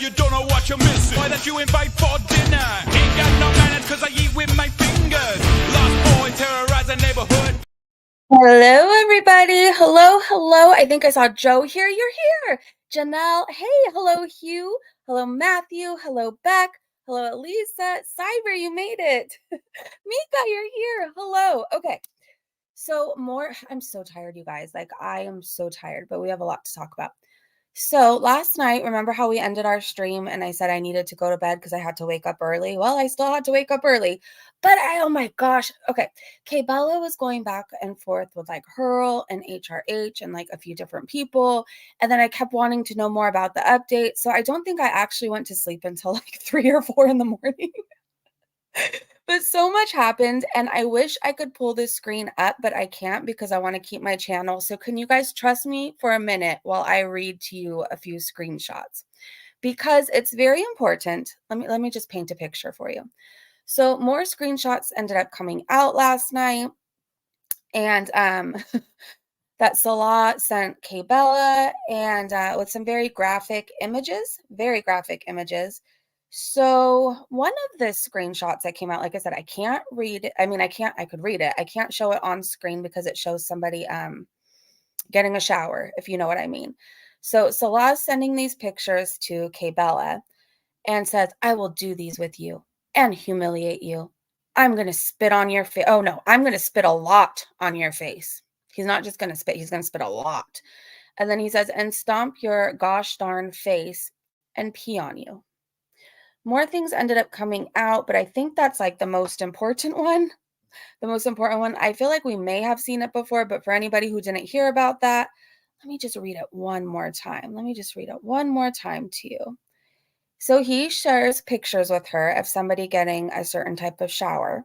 you don't know what you're missing. Why don't you invite for dinner? Ain't got no manners cause I eat with my fingers. Lost boy terrorize the neighborhood. Hello, everybody. Hello. I think I saw Joe here. You're here. Janelle. Hey, hello, Hugh. Hello, Matthew. Hello, Beck. Hello, Elisa. Cyber, you made it. Mika, you're here. Hello. Okay. So I'm so tired, you guys. Like, I am so tired, but we have a lot to talk about. So last night, remember how we ended our stream and I said I needed to go to bed because I had to wake up early? Well, I still had to wake up early, but oh my gosh. Okay. Bella was going back and forth with like Hurl and HRH and like a few different people. And then I kept wanting to know more about the update. So I don't think I actually went to sleep until like 3 or 4 in the morning. But so much happened, and I wish I could pull this screen up, but I can't because I want to keep my channel. So can you guys trust me for a minute while I read to you a few screenshots? Because it's very important. Let me just paint a picture for you. So more screenshots ended up coming out last night, and that Salah sent Bella and with some very graphic images. So one of the screenshots that came out, like I said, I can't read it. I mean, I could read it. I can't show it on screen because it shows somebody getting a shower, if you know what I mean. So Salah's sending these pictures to Bella and says, I will do these with you and humiliate you. I'm going to spit on your face. Oh no, I'm going to spit a lot on your face. He's not just going to spit, he's going to spit a lot. And then he says, and stomp your gosh darn face and pee on you. More things ended up coming out, but I think that's like the most important one. The most important one. I feel like we may have seen it before, but for anybody who didn't hear about that, let me just read it one more time. To you. So he shares pictures with her of somebody getting a certain type of shower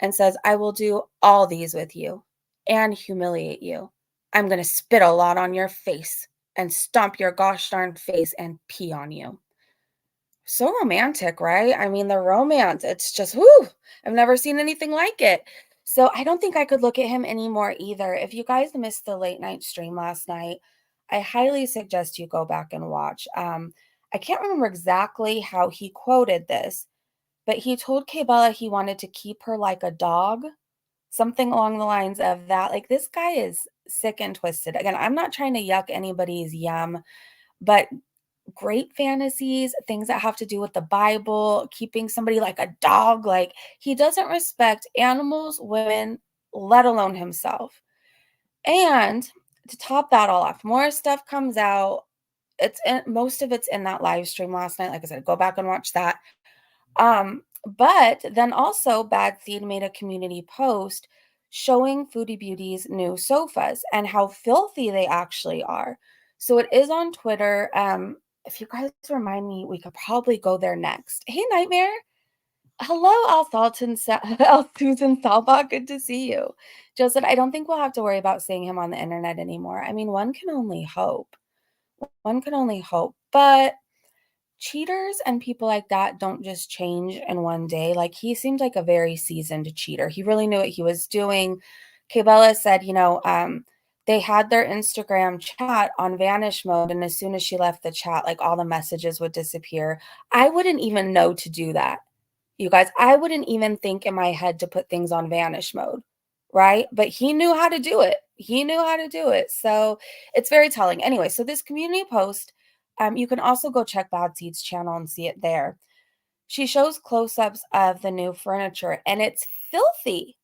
and says, I will do all these with you and humiliate you. I'm going to spit a lot on your face and stomp your gosh darn face and pee on you. So romantic, right? I mean, the romance, it's just, whoo, I've never seen anything like it. So I don't think I could look at him anymore either. If you guys missed the late night stream last night, I highly suggest you go back and watch. I can't remember exactly how he quoted this, but he told Bella he wanted to keep her like a dog, something along the lines of that. Like, this guy is sick and twisted. Again, I'm not trying to yuck anybody's yum, but great fantasies, things that have to do with the Bible, keeping somebody like a dog. Like, he doesn't respect animals, women, let alone himself. And to top that all off, more stuff comes out. Most of it's in that live stream last night. Like I said, go back and watch that. But then also Bad Seed made a community post showing Foodie Beauty's new sofas and how filthy they actually are. So it is on Twitter. If you guys remind me, we could probably go there next. Hey, Nightmare. Hello, Susan Salbach. Good to see you. Joe said, I don't think we'll have to worry about seeing him on the internet anymore. I mean, one can only hope. But cheaters and people like that don't just change in one day. Like, he seemed like a very seasoned cheater. He really knew what he was doing. Bella said, they had their Instagram chat on vanish mode, and as soon as she left the chat, like, all the messages would disappear. I wouldn't even know to do that. You guys, I wouldn't even think in my head to put things on vanish mode, right? But he knew how to do it. So it's very telling. Anyway, so this community post, you can also go check Bad Seed's channel and see it there. She shows close-ups of the new furniture, and it's filthy.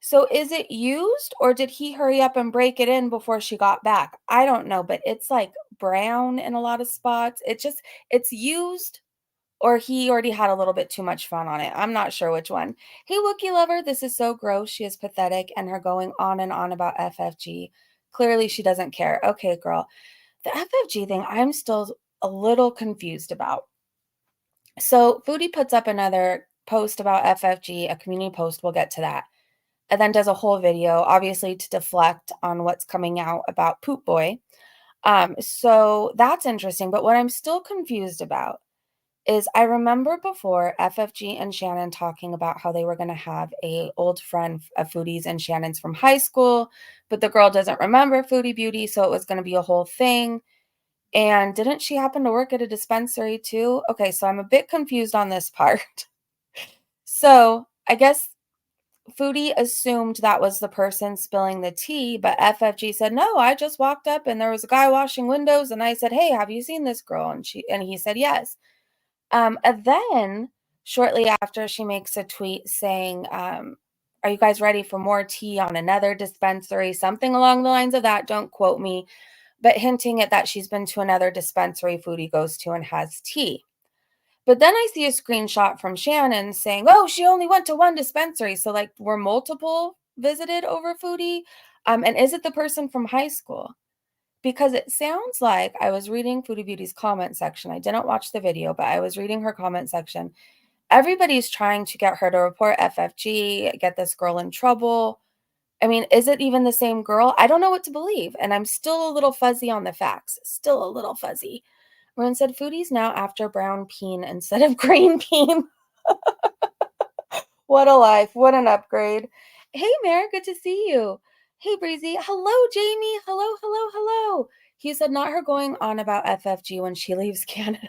So is it used, or did he hurry up and break it in before she got back? I don't know, but it's like brown in a lot of spots. It's used, or he already had a little bit too much fun on it. I'm not sure which one. Hey, Wookie Lover, this is so gross. She is pathetic, and her going on and on about FFG. Clearly, she doesn't care. Okay, girl. The FFG thing, I'm still a little confused about. So Foodie puts up another post about FFG, a community post. We'll get to that. And then does a whole video, obviously, to deflect on what's coming out about Poop Boy. So that's interesting. But what I'm still confused about is I remember before FFG and Shannon talking about how they were going to have a old friend of Foodie's and Shannon's from high school, but the girl doesn't remember Foodie Beauty, so it was going to be a whole thing. And didn't she happen to work at a dispensary too? Okay, so I'm a bit confused on this part. So I guess Foodie assumed that was the person spilling the tea, but FFG said, "No, I just walked up and there was a guy washing windows and I said, 'Hey, have you seen this girl?' And he said, 'Yes.'" And then shortly after, she makes a tweet saying, "Are you guys ready for more tea on another dispensary?" Something along the lines of that. Don't quote me, but hinting at that she's been to another dispensary Foodie goes to and has tea. But then I see a screenshot from Shannon saying, "Oh, she only went to one dispensary." So, like, were multiple visited over Foodie? And is it the person from high school? Because it sounds like I was reading Foodie Beauty's comment section. I didn't watch the video, but I was reading her comment section. Everybody's trying to get her to report FFG, get this girl in trouble. I mean, is it even the same girl? I don't know what to believe. And I'm still a little fuzzy on the facts. Still a little fuzzy. Ron said, "Foodie's now after brown peen instead of green peen." What a life. What an upgrade. Hey, Mare, good to see you. Hey, Breezy. Hello, Jamie. Hello, hello, hello. He said, not her going on about FFG when she leaves Canada.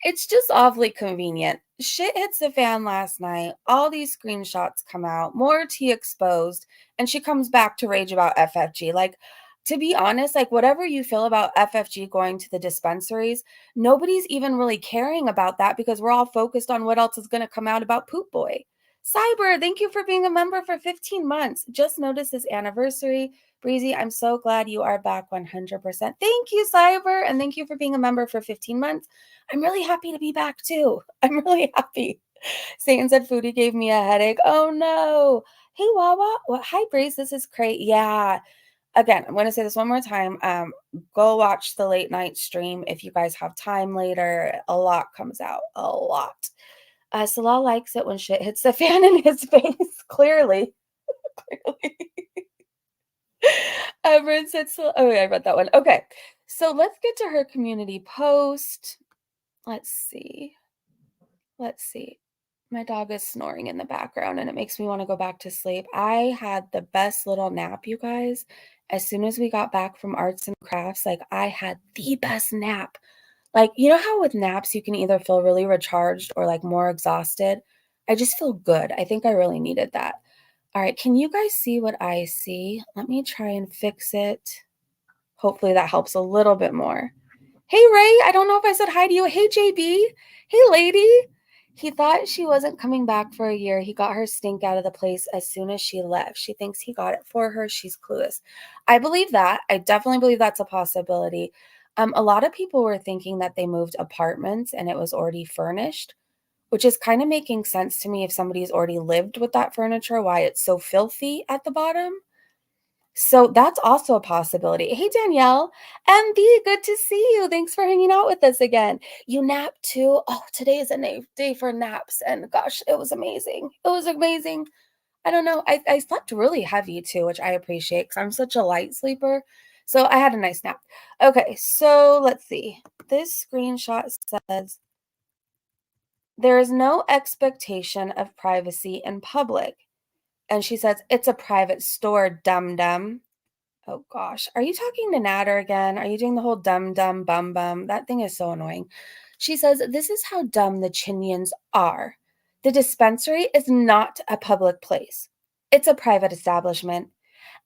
It's just awfully convenient. Shit hits the fan last night. All these screenshots come out, more tea exposed, and she comes back to rage about FFG. Like, to be honest, like, whatever you feel about FFG going to the dispensaries, nobody's even really caring about that because we're all focused on what else is going to come out about Poop Boy. Cyber, thank you for being a member for 15 months. Just noticed this anniversary. Breezy, I'm so glad you are back 100%. Thank you, Cyber, and thank you for being a member for 15 months. I'm really happy to be back too. I'm really happy. Satan said Foodie gave me a headache. Oh no. Hey Wawa. Well, hi Breeze. This is great. Yeah. Again, I'm going to say this one more time. Go watch the late night stream if you guys have time later. A lot comes out. A lot. Salah likes it when shit hits the fan in his face. Clearly. Clearly. Everyone said so. Oh, yeah, I read that one. Okay. So let's get to her community post. Let's see. Let's see. My dog is snoring in the background and it makes me want to go back to sleep. I had the best little nap, you guys. As soon as we got back from arts and crafts, like I had the best nap. Like, you know how with naps you can either feel really recharged or like more exhausted? I just feel good. I think I really needed that. All right, can you guys see what I see? Let me try and fix it. Hopefully that helps a little bit more. Hey, Ray, I don't know if I said hi to you. Hey, JB. Hey, lady. He thought she wasn't coming back for a year. He got her stink out of the place as soon as she left. She thinks he got it for her. She's clueless. I believe that. I definitely believe that's a possibility. A lot of people were thinking that they moved apartments and it was already furnished, which is kind of making sense to me if somebody's already lived with that furniture, why it's so filthy at the bottom. So that's also a possibility. Hey, Danielle. MB, good to see you. Thanks for hanging out with us again. You nap too? Oh, today is a day for naps. And gosh, it was amazing. It was amazing. I don't know. I slept really heavy too, which I appreciate because I'm such a light sleeper. So I had a nice nap. Okay, so let's see. This screenshot says, there is no expectation of privacy in public. And she says, it's a private store, dum-dum. Oh gosh. Are you talking to Natter again? Are you doing the whole dumb, dumb, bum, bum? That thing is so annoying. She says, this is how dumb the Chinians are. The dispensary is not a public place. It's a private establishment.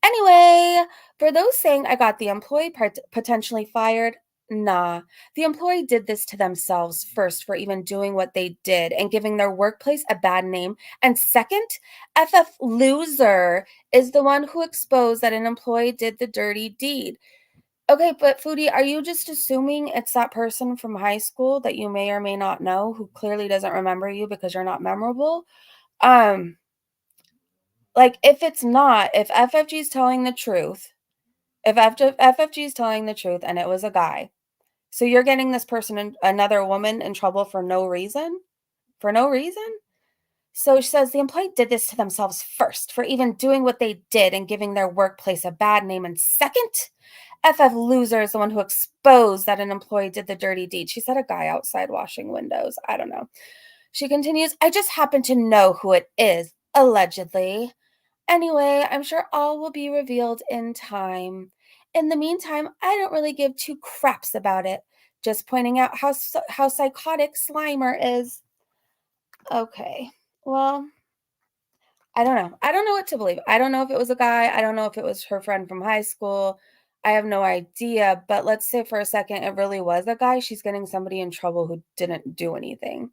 Anyway, for those saying I got the employee potentially fired, nah. The employee did this to themselves first for even doing what they did and giving their workplace a bad name. And second, FF Loser is the one who exposed that an employee did the dirty deed. Okay, but Foodie, are you just assuming it's that person from high school that you may or may not know who clearly doesn't remember you because you're not memorable? Like, if it's not, if FFG is telling the truth, if FFG is telling the truth and it was a guy, so you're getting this person, another woman, in trouble for no reason? For no reason? So she says the employee did this to themselves first for even doing what they did and giving their workplace a bad name. And second, FF Loser is the one who exposed that an employee did the dirty deed. She said a guy outside washing windows. I don't know. She continues, I just happen to know who it is, allegedly. Anyway, I'm sure all will be revealed in time. In the meantime, I don't really give two craps about it. Just pointing out how psychotic Slimer is. Okay. Well, I don't know. I don't know what to believe. I don't know if it was a guy. I don't know if it was her friend from high school. I have no idea. But let's say for a second it really was a guy. She's getting somebody in trouble who didn't do anything.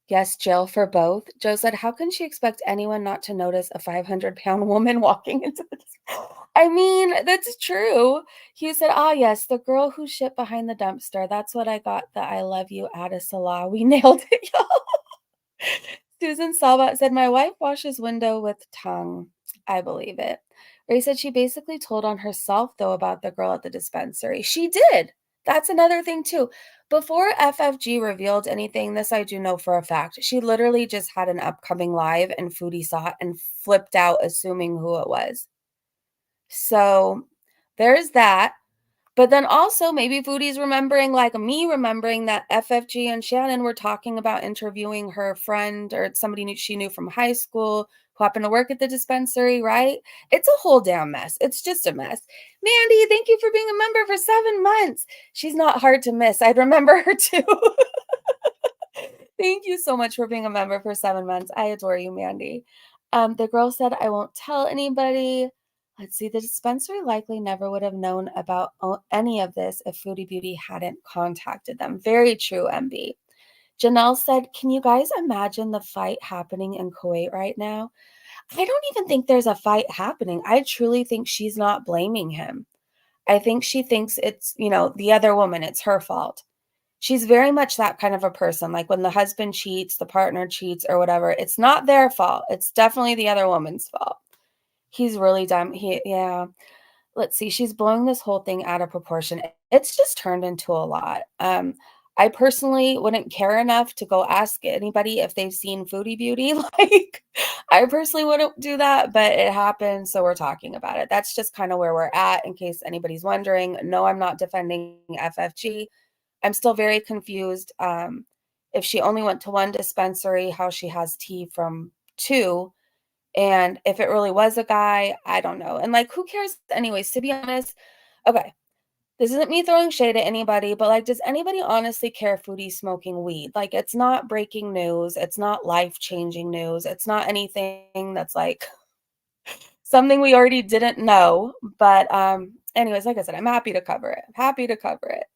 Yes, jail for both. Joe said, how can she expect anyone not to notice a 500-pound woman walking into the... I mean, that's true. He said, ah, yes, the girl who shit behind the dumpster. That's what I got the I love you out of Salah. We nailed it, y'all. Susan Salvat said, my wife washes window with tongue. I believe it. Ray said she basically told on herself, though, about the girl at the dispensary. She did. That's another thing, too. Before FFG revealed anything, this I do know for a fact. She literally just had an upcoming live, and Foodie saw it and flipped out, assuming who it was. So there's that. But then also maybe Foodie's remembering, like me remembering, that FFG and Shannon were talking about interviewing her friend or somebody she knew from high school who happened to work at the dispensary, right? It's a whole damn mess. It's just a mess. Mandy, thank you for being a member for 7 months. She's not hard to miss. I'd remember her too. Thank you so much for being a member for 7 months. I adore you, Mandy. The girl said, I won't tell anybody. Let's see, the dispensary likely never would have known about any of this if Foodie Beauty hadn't contacted them. Very true, MB. Janelle said, can you guys imagine the fight happening in Kuwait right now? I don't even think there's a fight happening. I truly think she's not blaming him. I think she thinks it's, the other woman, it's her fault. She's very much that kind of a person. Like when the husband cheats, the partner cheats or whatever, it's not their fault. It's definitely the other woman's fault. He's really dumb. Yeah. Let's see. She's blowing this whole thing out of proportion. It's just turned into a lot. I personally wouldn't care enough to go ask anybody if they've seen Foodie Beauty. Like, I personally wouldn't do that, but it happened, so we're talking about it. That's just kind of where we're at, in case anybody's wondering. No, I'm not defending FFG. I'm still very confused. If she only went to one dispensary, how she has tea from 2. And if it really was a guy, I don't know. And like, who cares anyways, to be honest? Okay, this isn't me throwing shade at anybody, but like, does anybody honestly care if Foodie's smoking weed? Like, it's not breaking news. It's not life-changing news. It's not anything that's like something we already didn't know. But anyways, like I said, I'm happy to cover it. Happy to cover it.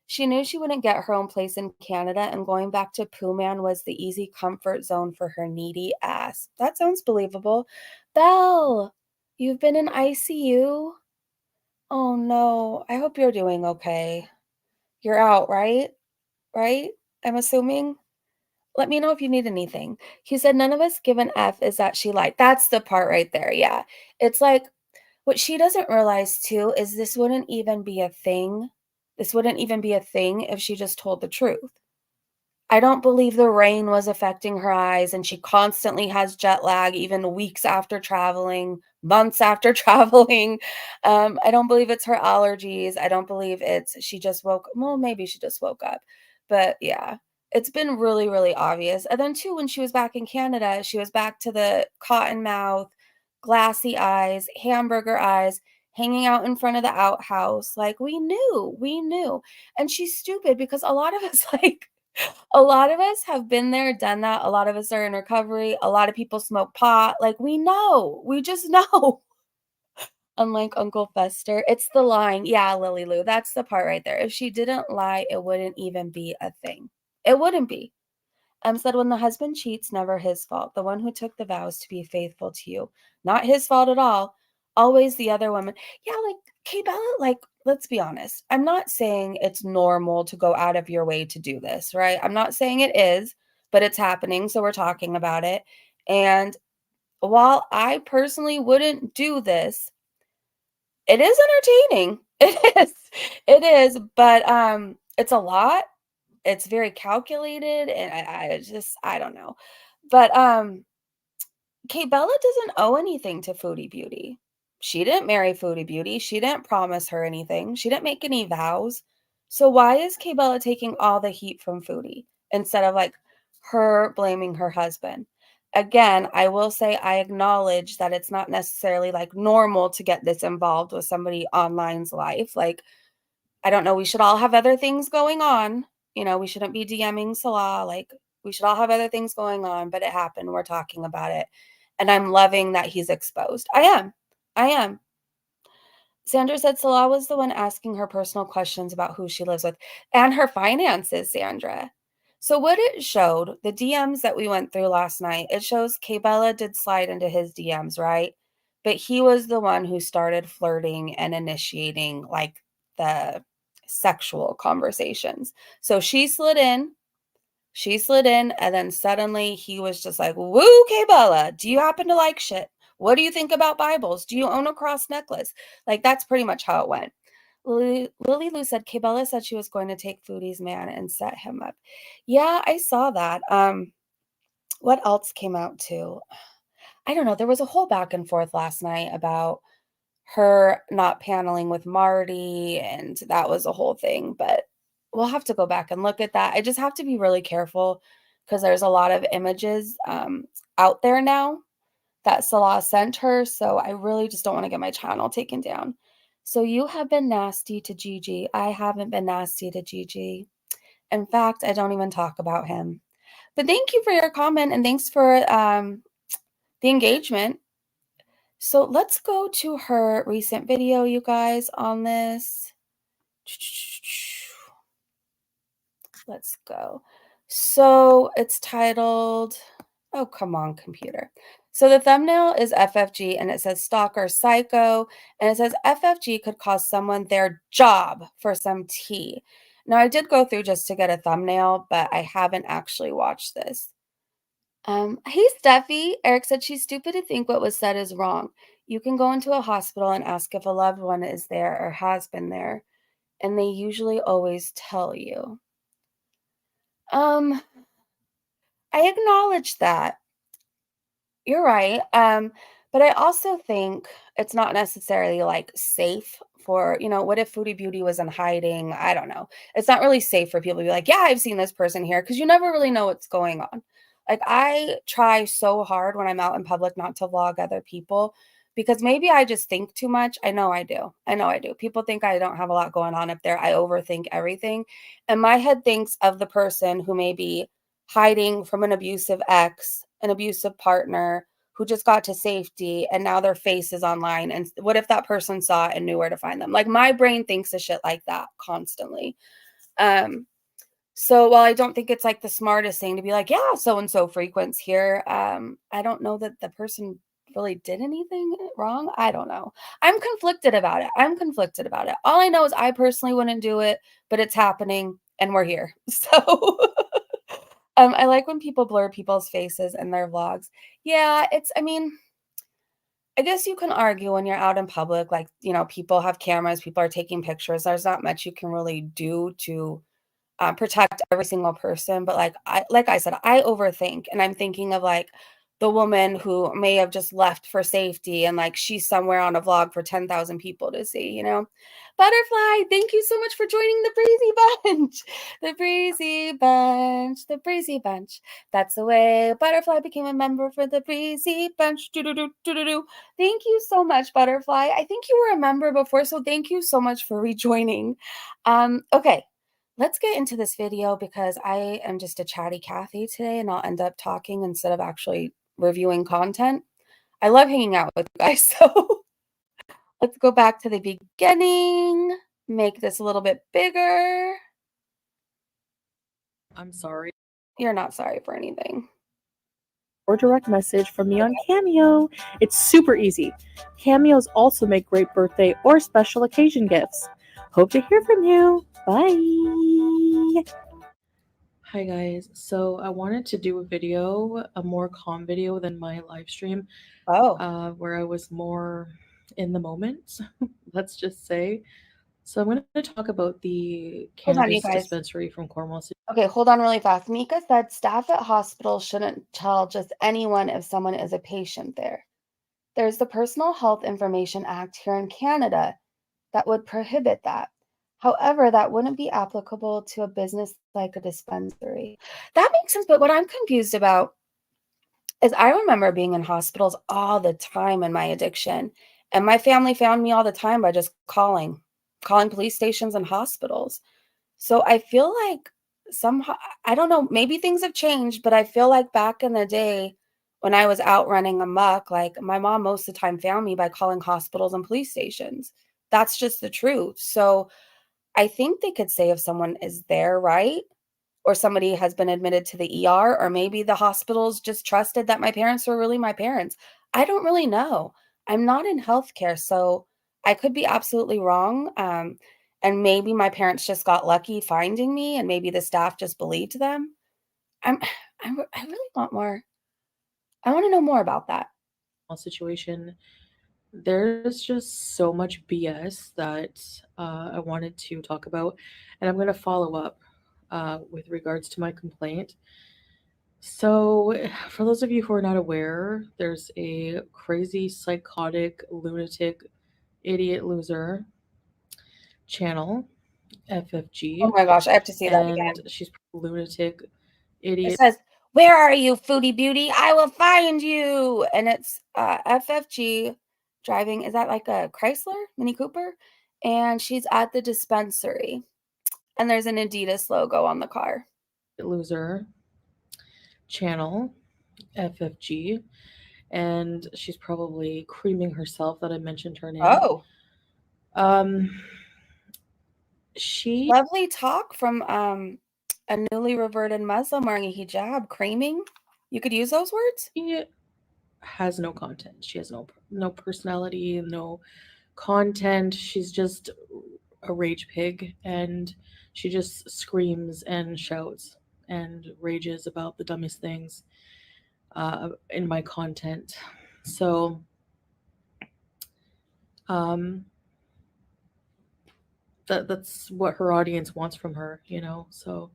She knew she wouldn't get her own place in Canada, and going back to Pooh Man was the easy comfort zone for her needy ass. That sounds believable. Belle, you've been in ICU? Oh no, I hope you're doing okay. You're out, right? Right? I'm assuming. Let me know if you need anything. He said, none of us give an F is that she lied. That's the part right there. Yeah. It's like, what she doesn't realize too is this wouldn't even be a thing. This wouldn't even be a thing if she just told the truth. I don't believe the rain was affecting her eyes and she constantly has jet lag even weeks after traveling, months after traveling. I don't believe it's her allergies. I don't believe it's she just maybe she just woke up. But yeah, it's been really, really obvious. And then too, when she was back in Canada, she was back to the cotton mouth, glassy eyes, hamburger eyes, hanging out in front of the outhouse. Like we knew. And she's stupid because a lot of us a lot of us have been there, done that. A lot of us are in recovery. A lot of people smoke pot. Like we know. We just know. Unlike Uncle Fester, it's the lying. Yeah, Lily Lou, that's the part right there. If she didn't lie, it wouldn't even be a thing. It wouldn't be. Said when the husband cheats, never his fault. The one who took the vows to be faithful to you. Not his fault at all. Always the other woman. Yeah, like Kay Bella, like, let's be honest. I'm not saying it's normal to go out of your way to do this, right? I'm not saying it is, but it's happening, so we're talking about it. And while I personally wouldn't do this, it is entertaining. It is. It is, but it's a lot. It's very calculated, and I don't know. But Kate Bella doesn't owe anything to Foodie Beauty. She didn't marry Foodie Beauty. She didn't promise her anything. She didn't make any vows. So why is Kate Bella taking all the heat from Foodie instead of like her blaming her husband? again, I will say I acknowledge that it's not necessarily like normal to get this involved with somebody online's life. Like, I don't know, we should all have other things going on. You know, we shouldn't be DMing Salah. Like, we should all have other things going on, but it happened. We're talking about it. And I'm loving that he's exposed. I am. I am. Sandra said Salah was the one asking her personal questions about who she lives with and her finances, Sandra. So what it showed, the DMs that we went through last night, it shows K-Bella did slide into his DMs, right? But he was the one who started flirting and initiating like the sexual conversations. So she slid in, and then suddenly he was just like, woo, K-Bella, do you happen to like shit? What do you think about Bibles? Do you own a cross necklace? Like, that's pretty much how it went. Lily Lou said, K-Bella said she was going to take Foodie's man and set him up. Yeah, I saw that. What else came out too? I don't know. There was a whole back and forth last night about her not paneling with Marty, and that was a whole thing, but we'll have to go back and look at that. I just have to be really careful because there's a lot of images out there now that Salah sent her, so I really just don't want to get my channel taken down. So you have been nasty to Gigi. I haven't been nasty to Gigi. In fact, I don't even talk about him. But thank you for your comment, and thanks for the engagement. So let's go to her recent video, you guys, on this. Let's go. So it's titled, oh, come on, computer. So the thumbnail is FFG, and it says stalker psycho, and it says FFG could cost someone their job for some tea. Now, I did go through just to get a thumbnail, but I haven't actually watched this. Hey, Steffi. Eric said she's stupid to think what was said is wrong. You can go into a hospital and ask if a loved one is there or has been there, and they usually always tell you. I acknowledge that. You're right. But I also think it's not necessarily like safe for, you know, what if Foodie Beauty was in hiding? I don't know. It's not really safe for people to be like, yeah, I've seen this person here, because you never really know what's going on. Like, I try so hard when I'm out in public not to vlog other people, because maybe I just think too much. I know I do. I know I do. People think I don't have a lot going on up there. I overthink everything. And my head thinks of the person who may be hiding from an abusive ex, an abusive partner, who just got to safety, and now their face is online. And what if that person saw it and knew where to find them? Like, my brain thinks of shit like that constantly. So while I don't think it's like the smartest thing to be like, yeah, so-and-so frequents here, I don't know that the person really did anything wrong. I don't know. I'm conflicted about it. All I know is I personally wouldn't do it, but it's happening and we're here. So I like when people blur people's faces in their vlogs. Yeah, I mean, I guess you can argue when you're out in public, like, you know, people have cameras, people are taking pictures. There's not much you can really do to protect every single person. But like I said, I overthink, and I'm thinking of like the woman who may have just left for safety, and like she's somewhere on a vlog for 10,000 people to see, you know. Butterfly, thank you so much for joining the Breezy Bunch. The Breezy Bunch, the Breezy Bunch. That's the way Butterfly became a member for the Breezy Bunch. Do-do-do-do-do-do. Thank you so much, Butterfly. I think you were a member before, so thank you so much for rejoining. Okay. Let's get into this video, because I am just a chatty Cathy today, and I'll end up talking instead of actually reviewing content. I love hanging out with you guys, so let's go back to the beginning, make this a little bit bigger. I'm sorry. You're not sorry for anything. Or direct message from me on Cameo. It's super easy. Cameos also make great birthday or special occasion gifts. Hope to hear from you. Bye. Hi guys. So I wanted to do a video, a more calm video than my live stream, where I was more in the moment, let's just say. So I'm going to talk about the Hold on, you cannabis guys. dispensary from Cornwall. Okay, hold on really fast. Mika said staff at hospitals shouldn't tell just anyone if someone is a patient there. There's the Personal Health Information Act here in Canada that would prohibit that. However, that wouldn't be applicable to a business like a dispensary. That makes sense, but what I'm confused about is I remember being in hospitals all the time in my addiction, and my family found me all the time by just calling police stations and hospitals. So I feel like somehow, I don't know, maybe things have changed, but I feel like back in the day when I was out running amok, like my mom most of the time found me by calling hospitals and police stations. That's just the truth. So I think they could say if someone is there, right? Or somebody has been admitted to the ER, or maybe the hospitals just trusted that my parents were really my parents. I don't really know. I'm not in healthcare, so I could be absolutely wrong. And maybe my parents just got lucky finding me, and maybe the staff just believed them. I'm, I really want more. I want to know more about that. Situation. There's just so much BS that I wanted to talk about, and I'm going to follow up with regards to my complaint. So, for those of you who are not aware, there's a crazy, psychotic, lunatic, idiot loser channel, Oh FFG, my gosh, I have to see that and again. she's lunatic, It idiot says, "Where are you, foodie beauty? I will find you." And it's FFG driving. Is that like a Chrysler Mini Cooper? And she's at the dispensary. And there's an Adidas logo on the car. loser channel, FFG, and she's probably creaming herself that I mentioned her name. Oh, Um, she lovely talk from a newly reverted Muslim wearing a hijab, creaming. You could use those words? has no content. She has no personality, no content. She's just a rage pig, and she just screams and shouts and rages about the dumbest things in my content. So, um, that's what her audience wants from her, you know. So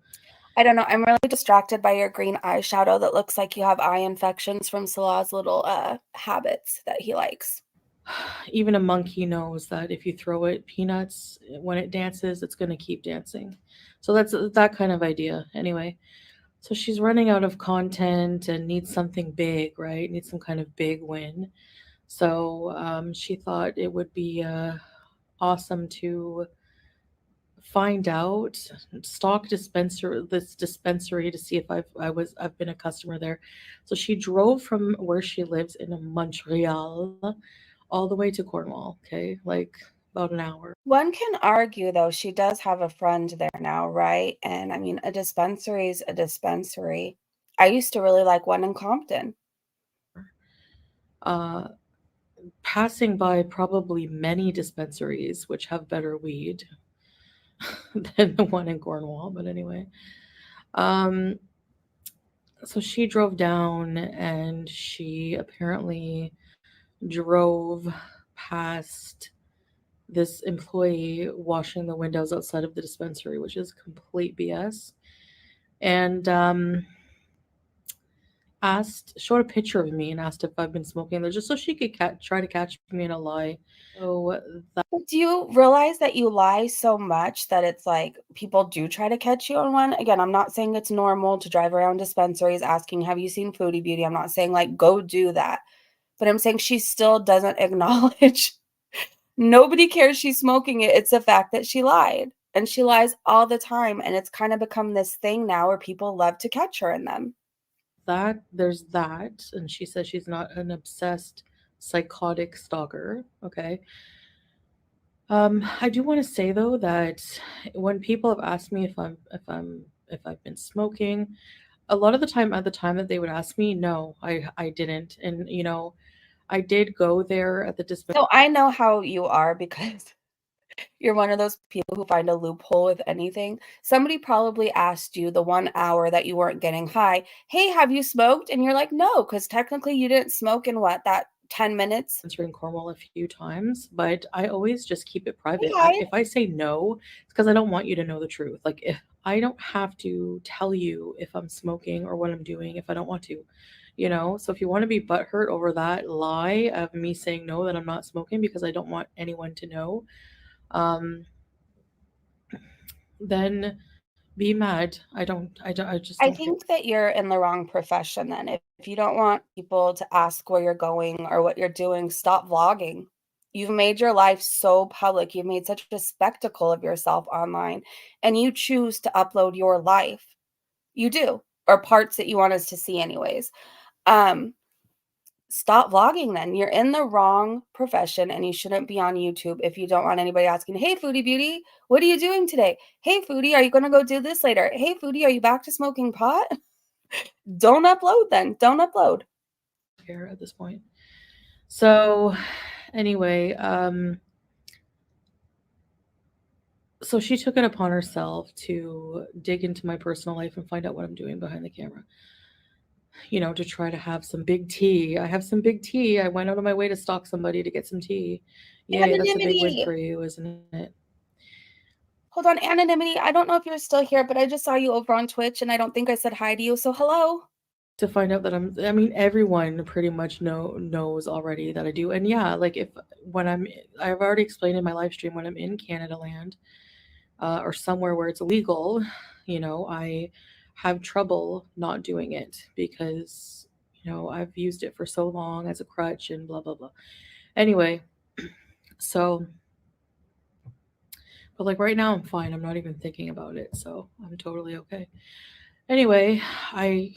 I don't know. I'm really distracted by your green eyeshadow that looks like you have eye infections from Salah's little habits that he likes. even a monkey knows that if you throw it peanuts when it dances, it's going to keep dancing. So that's that kind of idea. Anyway, so she's running out of content and needs something big, right? Needs some kind of big win. So she thought it would be awesome to find out, stalk this dispensary to see if I've been a customer there. So she drove from where she lives in Montreal all the way to Cornwall, okay? Like about an hour. One can argue, though, she does have a friend there now, right? And I mean, a dispensary is a dispensary. I used to really like one in Compton. Uh Passing by probably many dispensaries which have better weed than the one in Cornwall, but anyway. Um so she drove down and she apparently drove past this employee washing the windows outside of the dispensary, which is complete BS. And showed a picture of me and asked if I've been smoking there, just so she could try to catch me in a lie. So that Do you realize that you lie so much that it's like people do try to catch you on one? Again, I'm not saying it's normal to drive around dispensaries asking, "Have you seen Foodie Beauty?" I'm not saying like go do that. But I'm saying she still doesn't acknowledge. Nobody cares she's smoking it. It's the fact that she lied. And she lies all the time. And it's kind of become this thing now where people love to catch her in them. there's that, and she says she's not an obsessed psychotic stalker. Okay. I do want to say though that when people have asked me if I've been smoking, a lot of the time at the time that they would ask me, no, I didn't. And you know, I did go there at the dispensary. So I know how you are because you're one of those people who find a loophole with anything. Somebody probably asked you the 1 hour that you weren't getting high, "Hey, have you smoked?" And you're like, "No," because technically you didn't smoke in what, that 10 minutes? In Cornwall a few times, but I always just keep it private. Hi. If I say no, it's because I don't want you to know the truth. Like, if I don't have to tell you if I'm smoking or what I'm doing if I don't want to, you know? So if you want to be butthurt over that lie of me saying no, that I'm not smoking because I don't want anyone to know, um, then be mad. I just I don't care. think that you're in the wrong profession then. If you don't want people to ask where you're going or what you're doing, stop vlogging. You've made your life so public. You've made such a spectacle of yourself online, and you choose to upload your life. You do, or parts that you want us to see anyways. Um, Stop vlogging then. You're in the wrong profession and you shouldn't be on YouTube if you don't want anybody asking, "Hey, Foodie Beauty, what are you doing today? Hey, Foodie, are you going to go do this later? Hey, Foodie, are you back to smoking pot?" Don't upload then. Don't upload. Care at this point. So anyway, so she took it upon herself to dig into my personal life and find out what I'm doing behind the camera. To try to have some big tea. I have some big tea. I went out of my way to stalk somebody to get some tea. Yay, that's a big win Anonymity. for you, isn't it? Hold on, anonymity. I don't know if you're still here, but I just saw you over on Twitch and I don't think I said hi to you. So hello. To find out that I mean, everyone pretty much knows already that I do. And yeah, like I've already explained in my live stream, when I'm in Canada land, or somewhere where it's illegal, I have trouble not doing it because, I've used it for so long as a crutch and blah, blah, blah. Anyway, so, but like right now I'm fine. I'm not even thinking about it. So I'm totally okay. Anyway, I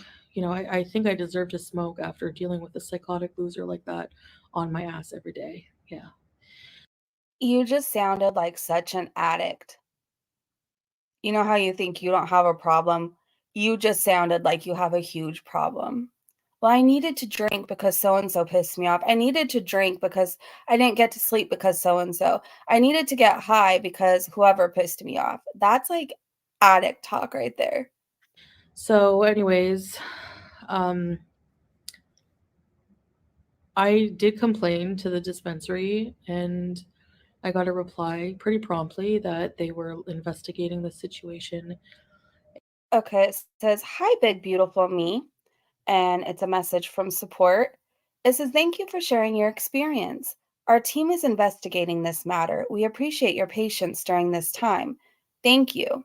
think I deserve to smoke after dealing with a psychotic loser like that on my ass every day. Yeah. You just sounded like such an addict. You know how you think you don't have a problem? You just sounded like you have a huge problem. Well, I needed to drink because so and so pissed me off. I needed to drink because I didn't get to sleep because so and so. I needed to get high because whoever pissed me off. That's like addict talk right there. So, anyways, um, I did complain to the dispensary and I got a reply pretty promptly that they were investigating the situation. Okay, it says, "Hi, big beautiful me." And it's a message from support. It says, "Thank you for sharing your experience. Our team is investigating this matter. We appreciate your patience during this time. Thank you."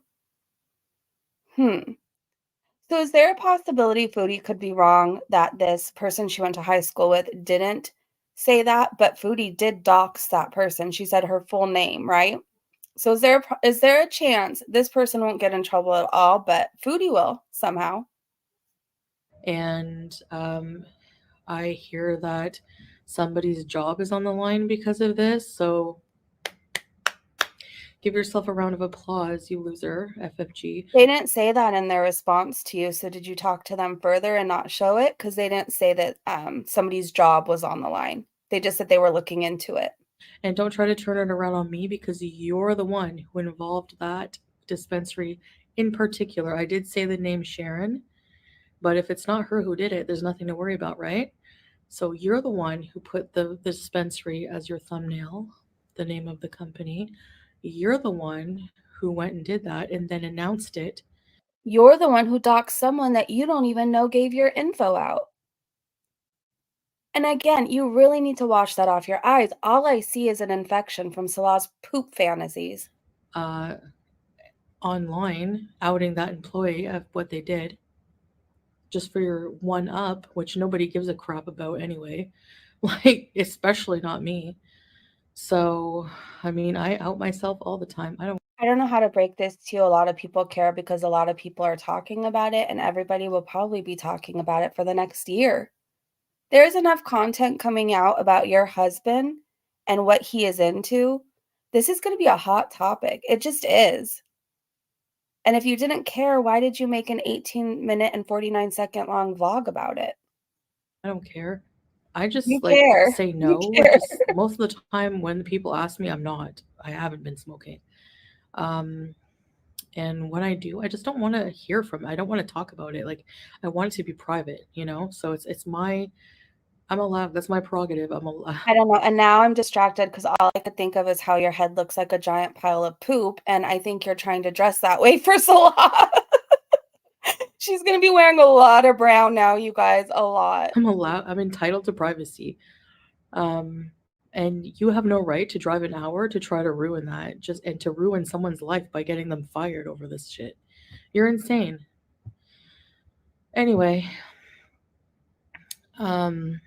So is there a possibility Foodie could be wrong that this person she went to high school with didn't say that, but Foodie did dox that person? She said her full name, right? So is there a chance this person won't get in trouble at all, but Foodie will somehow? And I hear that somebody's job is on the line because of this. So, give yourself a round of applause, you loser, FFG. They didn't say that in their response to you, so did you talk to them further and not show it? Because they didn't say that, somebody's job was on the line. They just said they were looking into it. And don't try to turn it around on me because you're the one who involved that dispensary in particular. I did say the name Sharon, but if it's not her who did it, there's nothing to worry about, right? So you're the one who put the dispensary as your thumbnail, the name of the company. You're the one who went and did that and then announced it. You're the one who doxed someone that you don't even know gave your info out. And again, you really need to wash that off your eyes. All I see is an infection from Salah's poop fantasies. Online outing that employee of what they did just for your one up, which nobody gives a crap about anyway, like, especially not me. So, I mean, I out myself all the time. I don't know how to break this to you. A lot of people care because a lot of people are talking about it, and everybody will probably be talking about it for the next year. There's enough content coming out about your husband and what he is into. This is going to be a hot topic. It just is. And if you didn't care, why did you make an 18-minute and 49-second long vlog about it? I don't care. I just You like care. say You no. care. Just most of the time when people ask me, I'm not. I haven't been smoking. And when I do, I just don't want to hear from it. I don't want to talk about it. Like, I want it to be private, So it's my I'm allowed. That's my prerogative. I'm allowed. I don't know. And now I'm distracted because all I could think of is how your head looks like a giant pile of poop. And I think you're trying to dress that way for Salah. She's going to be wearing a lot of brown now, you guys. A lot. I'm entitled to privacy. And you have no right to drive an hour to try to ruin that and to ruin someone's life by getting them fired over this shit. You're insane. Anyway, Mika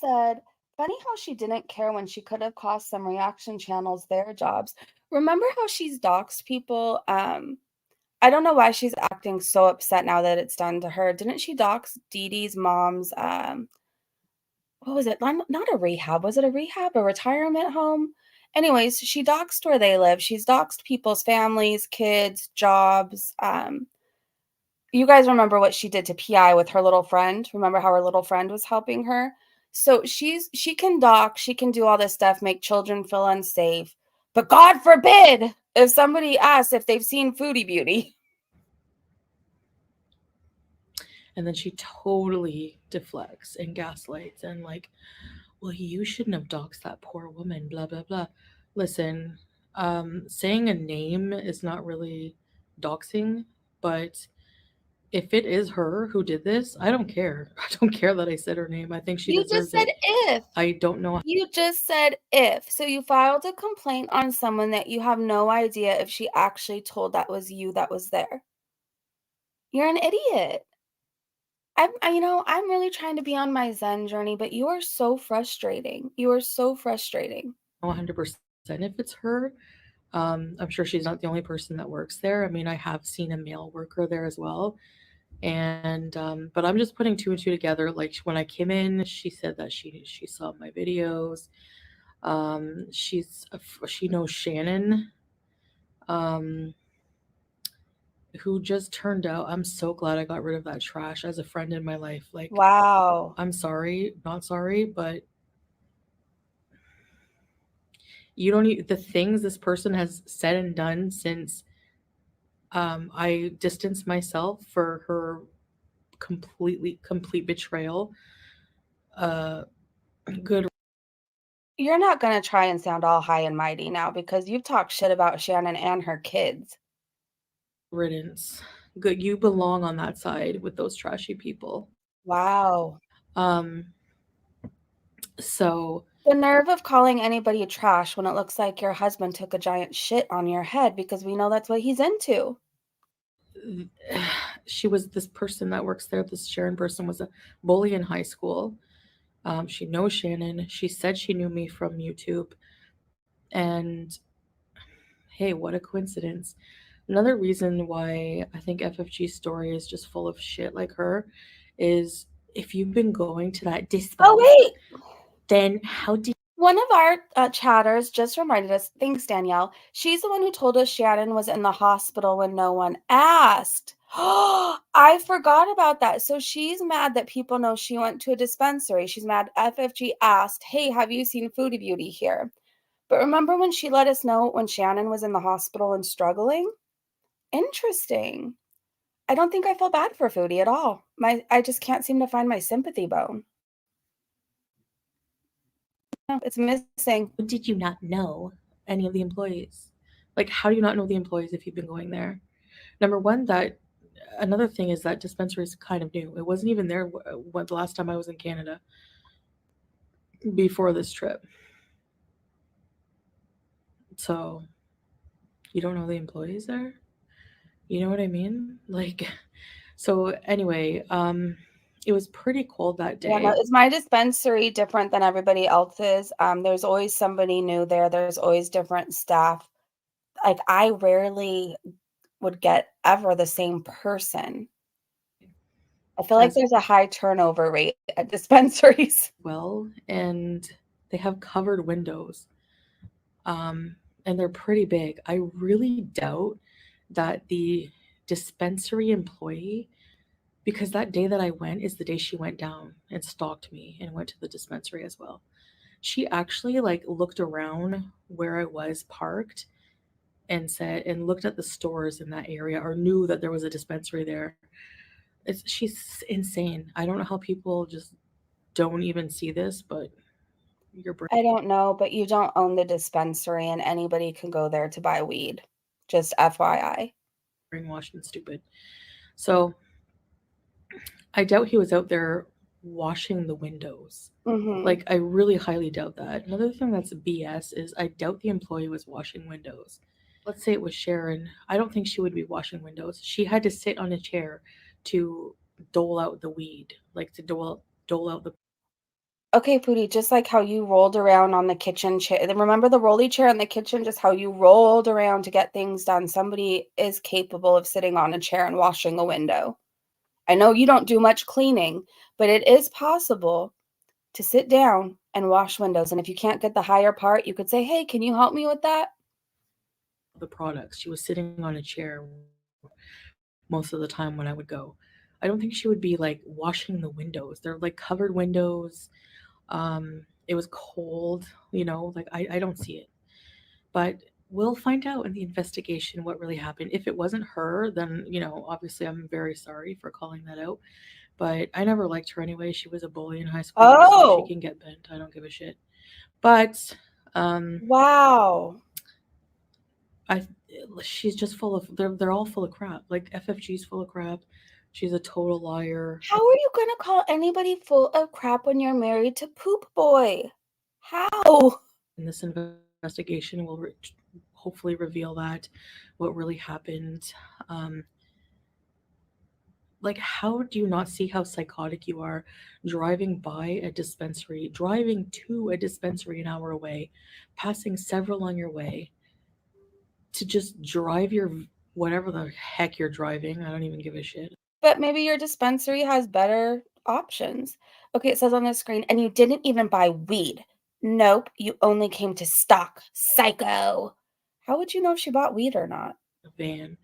said, funny how she didn't care when she could have cost some reaction channels their jobs. Remember how she's doxed people? I don't know why she's acting so upset now that it's done to her. Didn't she dox Dee Dee's mom's, what was it? Not a rehab. Was it a rehab? A retirement home? Anyways, she doxed where they live. She's doxed people's families, kids, jobs. You guys remember what she did to PI with her little friend? Remember how her little friend was helping her? So she can dox, she can do all this stuff, make children feel unsafe. But God forbid if somebody asks if they've seen Foodie Beauty. and then she totally deflects and gaslights and like, well, you shouldn't have doxed that poor woman, blah, blah, blah. Listen, saying a name is not really doxing, but if it is her who did this, I don't care. I don't care that I said her name. I think she You just deserves said it. if. I don't know. You just said if. So you filed a complaint on someone that you have no idea if she actually told that was you that was there. You're an idiot. I'm really trying to be on my Zen journey, but you are so frustrating. You are so frustrating. 100%. If it's her, I'm sure she's not the only person that works there. I mean, I have seen a male worker there as well. And but I'm just putting two and two together. Like when I came in, she said that she saw my videos. She knows Shannon, who just turned out. I'm so glad I got rid of that trash as a friend in my life. Like, Wow. I'm sorry, not sorry, but you don't need the things this person has said and done since I distanced myself for her complete betrayal. Good You're not going to try and sound all high and mighty now because you've talked shit about Shannon and her kids. riddance. Good, you belong on that side with those trashy people. Wow. So The nerve of calling anybody trash when it looks like your husband took a giant shit on your head because we know that's what he's into. she was this person that works there. This Sharon person was a bully in high school. She knows Shannon. She said she knew me from YouTube. And hey, what a coincidence. Another reason why I think FFG's story is just full of shit like her is if you've been going to that dispo. Oh, wait. Then how did One of our chatters just reminded us, thanks, Danielle. She's the one who told us Shannon was in the hospital when no one asked. Oh, I forgot about that. So she's mad that people know she went to a dispensary. She's mad FFG asked, hey, have you seen Foodie Beauty here? But remember when she let us know when Shannon was in the hospital and struggling? Interesting. I don't think I feel bad for Foodie at all. I just can't seem to find my sympathy bone. No, it's missing. did you not know any of the employees? Like, how do you not know the employees if you've been going there? Number one, that another thing is that dispensary is kind of new. It wasn't even there when the last time I was in Canada before this trip. So you don't know the employees there? You know what I mean? Like, so anyway, it was pretty cold that day. Yeah, no, is my dispensary different than everybody else's? There's always somebody new there. There's always different staff. Like, I rarely would get ever the same person. I feel like there's a high turnover rate at dispensaries. Well, and they have covered windows. And they're pretty big. I really doubt that the dispensary employee, because that day that I went is the day she went down and stalked me and went to the dispensary as well. She actually like looked around where I was parked and looked at the stores in that area or knew that there was a dispensary there. She's insane. I don't know how people just don't even see this, but I don't know, but you don't own the dispensary and anybody can go there to buy weed. Just FYI. Brainwashed and stupid. So I doubt he was out there washing the windows. Mm-hmm. Like, I really highly doubt that. Another thing that's BS is I doubt the employee was washing windows. let's say it was Sharon. I don't think she would be washing windows. She had to sit on a chair to dole out the weed, like to dole out the. Okay, Foodie, just like how you rolled around on the kitchen chair. Remember the rolly chair in the kitchen? Just how you rolled around to get things done. Somebody is capable of sitting on a chair and washing a window. I know you don't do much cleaning, but it is possible to sit down and wash windows. And if you can't get the higher part, you could say, hey, can you help me with that? The products. She was sitting on a chair most of the time when I would go. I don't think she would be like washing the windows. They're like covered windows. It was cold, like I don't see it. But we'll find out in the investigation what really happened. If it wasn't her, then, obviously I'm very sorry for calling that out. But I never liked her anyway. She was a bully in high school, so she can get bent. I don't give a shit. But wow. She's just full of they're all full of crap. Like FFG's full of crap. She's a total liar. How are you gonna call anybody full of crap when you're married to Poop Boy? How? And this investigation will hopefully reveal that what really happened. Like, how do you not see how psychotic you are driving by a dispensary, driving to a dispensary an hour away, passing several on your way, to just drive your whatever the heck you're driving? I don't even give a shit. But maybe your dispensary has better options. Okay, it says on the screen, and you didn't even buy weed. Nope, you only came to stock. Psycho. How would you know if she bought weed or not? A van.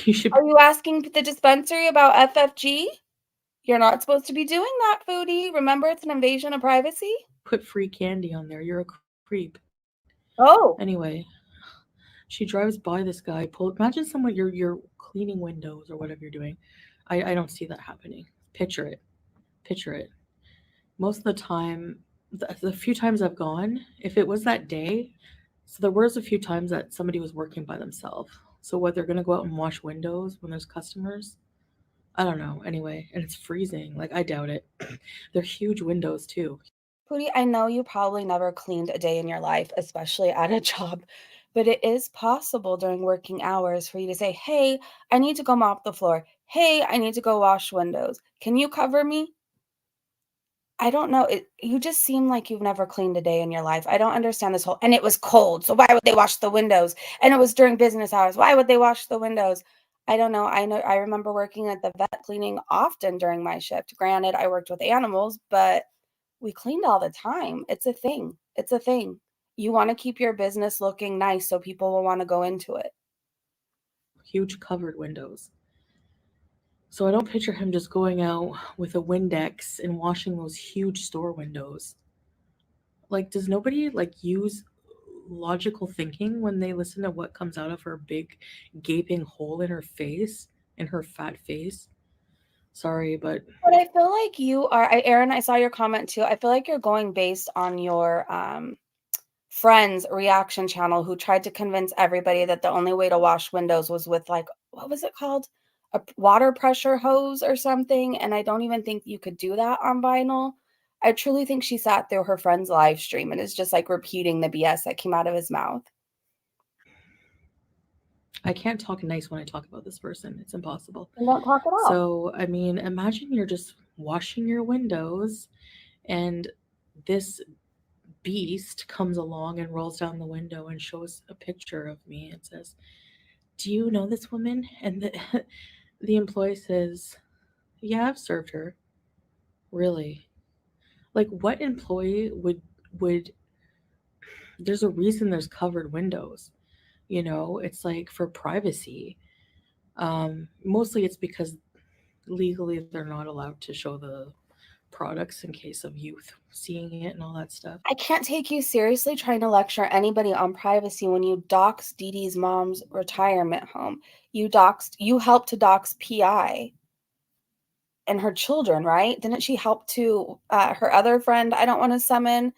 You should. Are you asking the dispensary about FFG? You're not supposed to be doing that, Foodie. Remember, it's an invasion of privacy. Put free candy on there. You're a creep. Oh. Anyway, she drives by this guy. Imagine someone you're cleaning windows or whatever you're doing. I don't see that happening. Picture it. Most of the time, the few times I've gone, if it was that day, so there was a few times that somebody was working by themselves. So what, they're gonna go out and wash windows when there's customers? I don't know. Anyway, and it's freezing. Like, I doubt it. They're huge windows too. Pootie, I know you probably never cleaned a day in your life, especially at a job, but it is possible during working hours for you to say, hey, I need to go mop the floor. Hey, I need to go wash windows. Can you cover me? I don't know. You just seem like you've never cleaned a day in your life. I don't understand this whole, and it was cold, so why would they wash the windows? And it was during business hours. Why would they wash the windows? I don't know. I remember working at the vet cleaning often during my shift. Granted, I worked with animals, but we cleaned all the time. It's a thing. It's a thing. You want to keep your business looking nice so people will want to go into it. Huge covered windows. So I don't picture him just going out with a Windex and washing those huge store windows. Like, does nobody use logical thinking when they listen to what comes out of her big gaping hole in her face, in her fat face? Sorry, but I feel like you are, Erin, I saw your comment too. I feel like you're going based on your friend's reaction channel who tried to convince everybody that the only way to wash windows was with what was it called? A water pressure hose or something. And I don't even think you could do that on vinyl. I truly think she sat through her friend's live stream and is just repeating the BS that came out of his mouth. I can't talk nice when I talk about this person. It's impossible. And don't talk at all. So, I mean, imagine you're just washing your windows and this beast comes along and rolls down the window and shows a picture of me and says, do you know this woman? And the employee says, yeah, I've served her. Really? Like, what employee would there's a reason there's covered windows. It's like for privacy. Mostly it's because legally they're not allowed to show the products in case of youth seeing it and all that stuff. I can't take you seriously trying to lecture anybody on privacy when you doxed Dee Dee's mom's retirement home. You helped to dox PI and her children, right? Didn't she help to her other friend, I don't want to summon,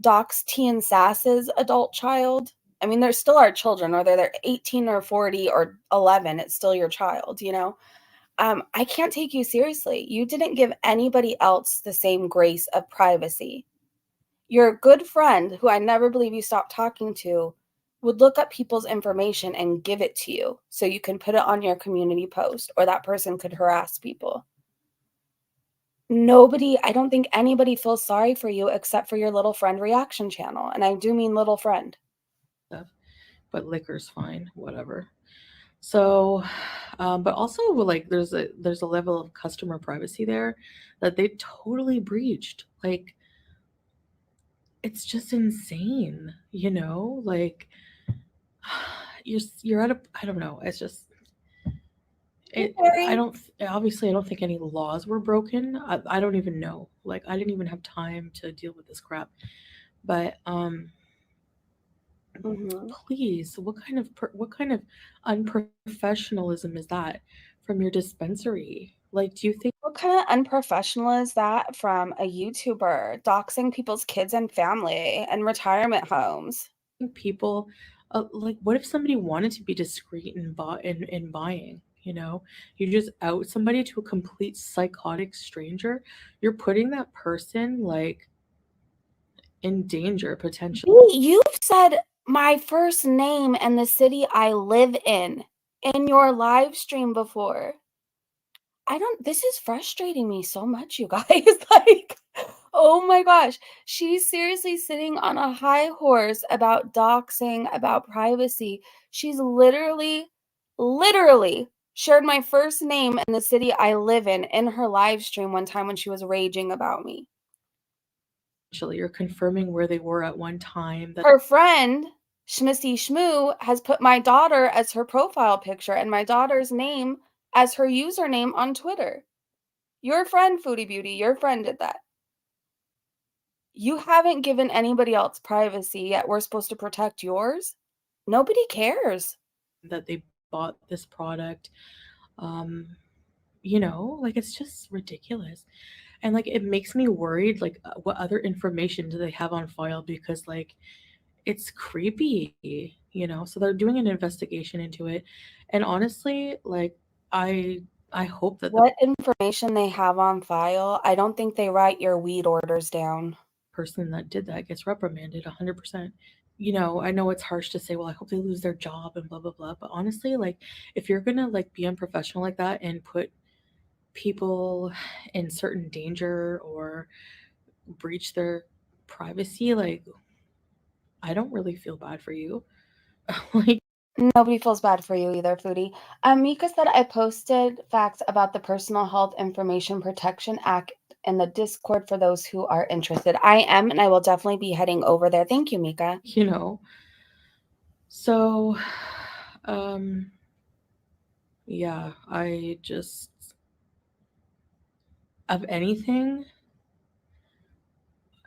dox T and Sass's adult child? I mean, they're still our children, whether they're 18 or 40 or 11, it's still your child, I can't take you seriously. You didn't give anybody else the same grace of privacy. Your good friend, who I never believe you stopped talking to, would look up people's information and give it to you so you can put it on your community post, or that person could harass people. I don't think anybody feels sorry for you except for your little friend reaction channel. And I do mean little friend. But liquor's fine, whatever. So, but also like there's a level of customer privacy there that they totally breached. Like, it's just insane, like you're at a, I don't know, it's just I don't, obviously I don't think any laws were broken. I don't even know. Like, I didn't even have time to deal with this crap. But please, what kind of unprofessionalism is that from your dispensary? Like, do you think What kind of unprofessional is that from a YouTuber doxing people's kids and family and retirement homes? people like, what if somebody wanted to be discreet in buying? You just out somebody to a complete psychotic stranger. You're putting that person like in danger potentially. You've said my first name and the city I live in your live stream before. This is frustrating me so much, you guys. Like, oh my gosh. She's seriously sitting on a high horse about doxing, about privacy. She's literally shared my first name and the city I live in her live stream one time when she was raging about me. You're confirming where they were at one time. Her friend, Schmissy Schmoo, has put my daughter as her profile picture and my daughter's name as her username on Twitter. Your friend, Foodie Beauty, your friend did that. You haven't given anybody else privacy, yet we're supposed to protect yours? Nobody cares. That they bought this product. Like, it's just ridiculous. And like, it makes me worried, like, what other information do they have on file? Because like, it's creepy, so they're doing an investigation into it. And honestly, like, I hope that what information they have on file, I don't think they write your weed orders down. Person that did that gets reprimanded 100%. I know it's harsh to say, well, I hope they lose their job and blah blah blah, but honestly, like, if you're gonna like be unprofessional like that and put people in certain danger or breach their privacy, like, I don't really feel bad for you. Like, nobody feels bad for you either, Foodie. Mika said I posted facts about the Personal Health Information Protection Act in the Discord for those who are interested. I am, and I will definitely be heading over there. Thank you, Mika. So, yeah, I just, of anything,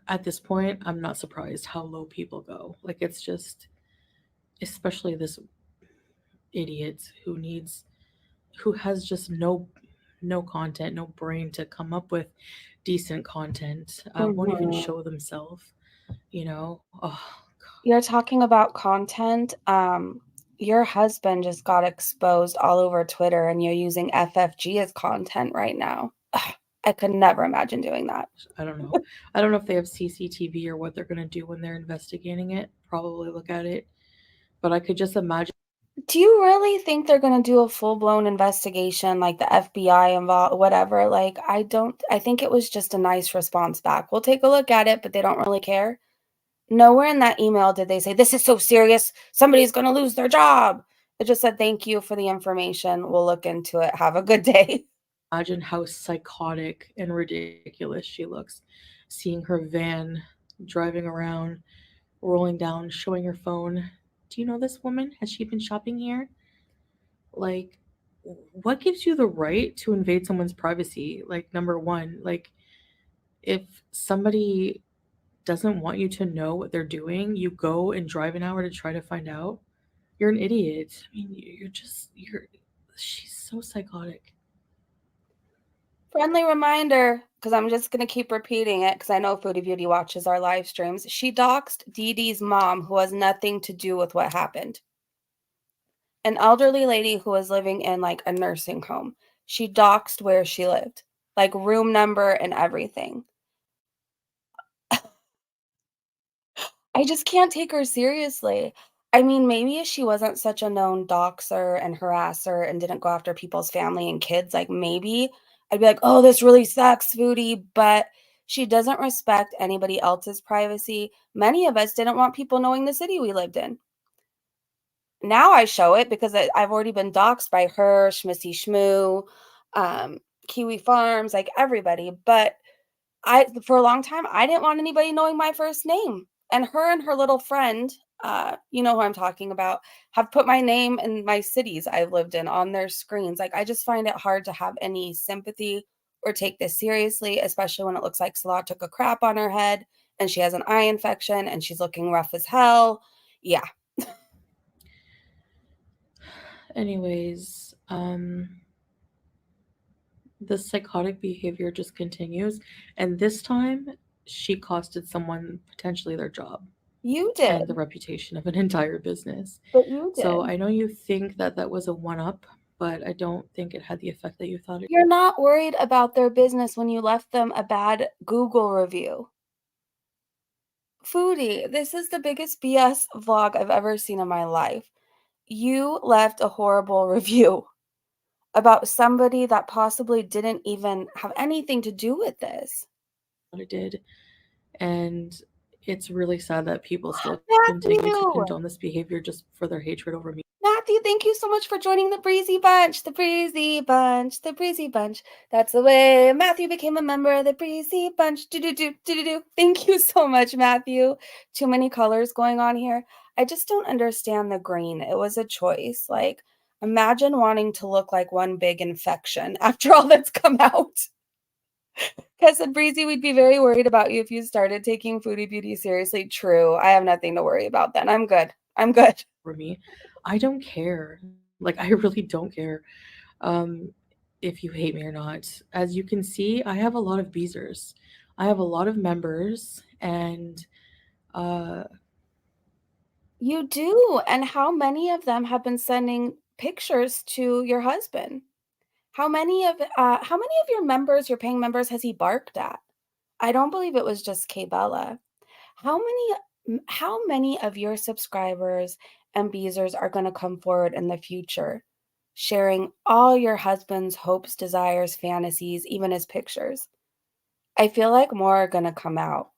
at this point, I'm not surprised how low people go. Like, it's just, especially this idiot who has just no content, no brain to come up with decent content, won't even show themselves, Oh, God. You're talking about content. Your husband just got exposed all over Twitter and you're using FFG as content right now. Ugh, I could never imagine doing that. I don't know. I don't know if they have CCTV or what they're going to do when they're investigating it. Probably look at it. But I could just imagine. Do you really think they're going to do a full-blown investigation, like the FBI involved, whatever? Like, I think it was just a nice response back. We'll take a look at it, but they don't really care. Nowhere in that email did they say, this is so serious, somebody's going to lose their job. It just said, thank you for the information. We'll look into it. Have a good day. Imagine how psychotic and ridiculous she looks. Seeing her van driving around, rolling down, showing her phone. Do you know this woman? Has she been shopping here? Like, what gives you the right to invade someone's privacy? Like, number one, like, if somebody doesn't want you to know what they're doing, you go and drive an hour to try to find out. You're an idiot. I mean, she's so psychotic. Friendly reminder, because I'm just going to keep repeating it because I know Foodie Beauty watches our live streams. She doxed Dee Dee's mom, who has nothing to do with what happened. An elderly lady who was living in like a nursing home. She doxed where she lived, like room number and everything. I just can't take her seriously. I mean, maybe she wasn't such a known doxer and harasser and didn't go after people's family and kids, like, maybe I'd be like, "Oh, this really sucks, foodie," but she doesn't respect anybody else's privacy. Many of us didn't want people knowing the city we lived in. Now I show it because I've already been doxxed by her, Schmissy Schmoo, um, Kiwi Farms, like, everybody, but for a long time, I didn't want anybody knowing my first name, and her little friend, you know who I'm talking about, have put my name and my cities I've lived in on their screens. Like, I just find it hard to have any sympathy or take this seriously, especially when it looks like Salah took a crap on her head and she has an eye infection and she's looking rough as hell. Yeah. Anyways, the psychotic behavior just continues, and this time she costed someone potentially their job You and the did, reputation of an entire business. but you So did. I know you think that that was a one up, but I don't think it had the effect that you thought it. You're not worried about their business when you left them a bad Google review. Foodie, this is the biggest BS vlog I've ever seen in my life. You left a horrible review about somebody that possibly didn't even have anything to do with this. It did, and it's really sad that people still continue to Matthew! condone this behavior just for their hatred over me. Matthew, thank you so much for joining the Breezy Bunch. The Breezy Bunch. The Breezy Bunch. That's the way Matthew became a member of the Breezy Bunch. Do. Thank you so much, Matthew. Too many colors going on here. I just don't understand the green. It was a choice. Like, imagine wanting to look like one big infection after all that's come out. Because said Breezy, we'd be very worried about you if you started taking Foodie Beauty seriously. True. I have nothing to worry about then. I'm good. I'm good. For me, I don't care. Like, I really don't care. Um, if you hate me or not. As you can see, I have a lot of beezers. I have a lot of members, and uh, You do, and how many of them have been sending pictures to your husband? How many of your members, your paying members, has he barked at? I don't believe it was just Kay Bella. How many of your subscribers and Beezers are gonna come forward in the future, sharing all your husband's hopes, desires, fantasies, even his pictures? I feel like more are gonna come out.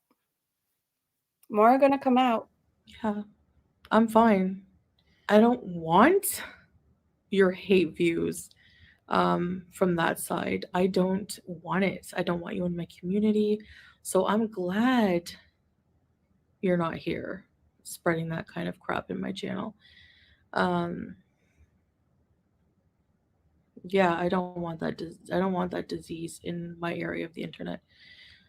More are gonna come out. yeah, I'm fine. I don't want your hate views from that side. I don't want it. I don't want you in my community. So I'm glad you're not here spreading that kind of crap in my channel. Um, yeah, I don't want that. I don't want that disease in my area of the internet.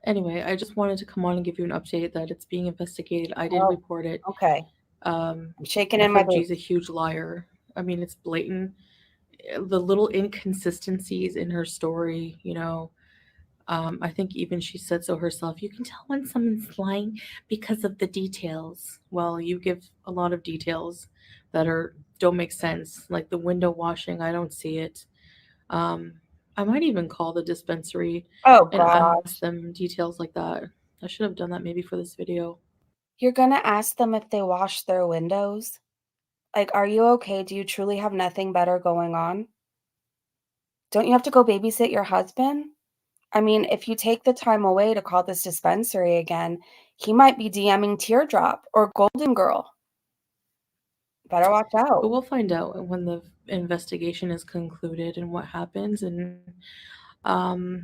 Anyway, I just wanted to come on and give you an update that it's being investigated. I did Oh, report it. okay. I'm shaking in my FFG is boots. a huge liar. I mean, it's blatant. The little inconsistencies in her story, I think even she said so herself. You can tell when someone's lying because of the details. Well, you give a lot of details that don't make sense, like the window washing. I don't see it. Um, I might even call the dispensary Oh and ask gosh. them details like that. I should have done that maybe for this video. You're gonna ask them if they wash their windows? Like, are you okay? Do you truly have nothing better going on? Don't you have to go babysit your husband? I mean, if you take the time away to call this dispensary again, he might be DMing Teardrop or Golden Girl. Better watch But out. we'll find out when the investigation is concluded and what happens, and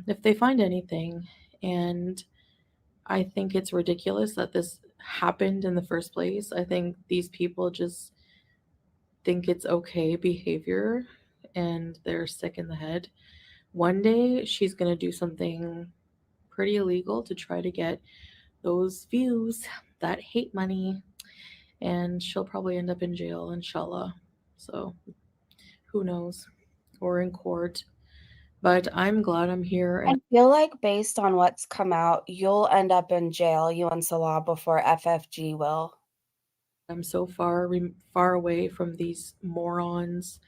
if they find anything. And I think it's ridiculous that this happened in the first place. I think these people just think it's okay behavior and they're sick in the head. One day she's going to do something pretty illegal to try to get those views, that hate money, and she'll probably end up in jail, inshallah. So who knows? Or in court. But I'm glad I'm here, I and feel like based on what's come out, you'll end up in jail, you and Salah, before FFG will. I'm so far away from these morons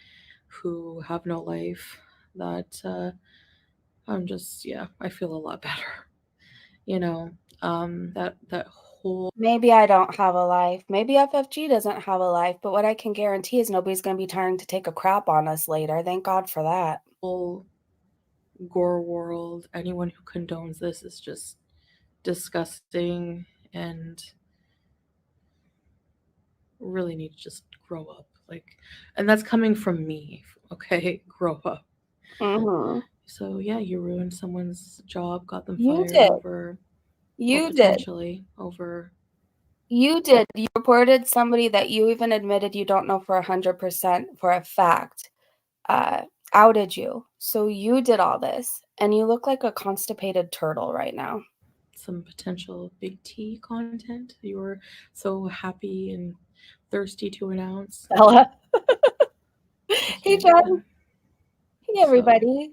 who have no life that I'm just, yeah, I feel a lot better. You know, that whole Maybe I don't have a life. Maybe FFG doesn't have a life, but what I can guarantee is nobody's going to be trying to take a crap on us later. Thank God for that. Gorlworld, anyone who condones this is just disgusting and really need to just grow up. Like, and that's coming from me. Okay, grow up. Mm-hmm. So yeah, you ruined someone's job, got them You fired did. over, well, You did. potentially over. You did. You reported somebody that you even admitted you don't know for 100% for a fact outed you. So you did all this, and you look like a constipated turtle right now. Some potential big T content you were so happy and thirsty to announce. Salah. I Hey, can't Jen. even. Hey, everybody.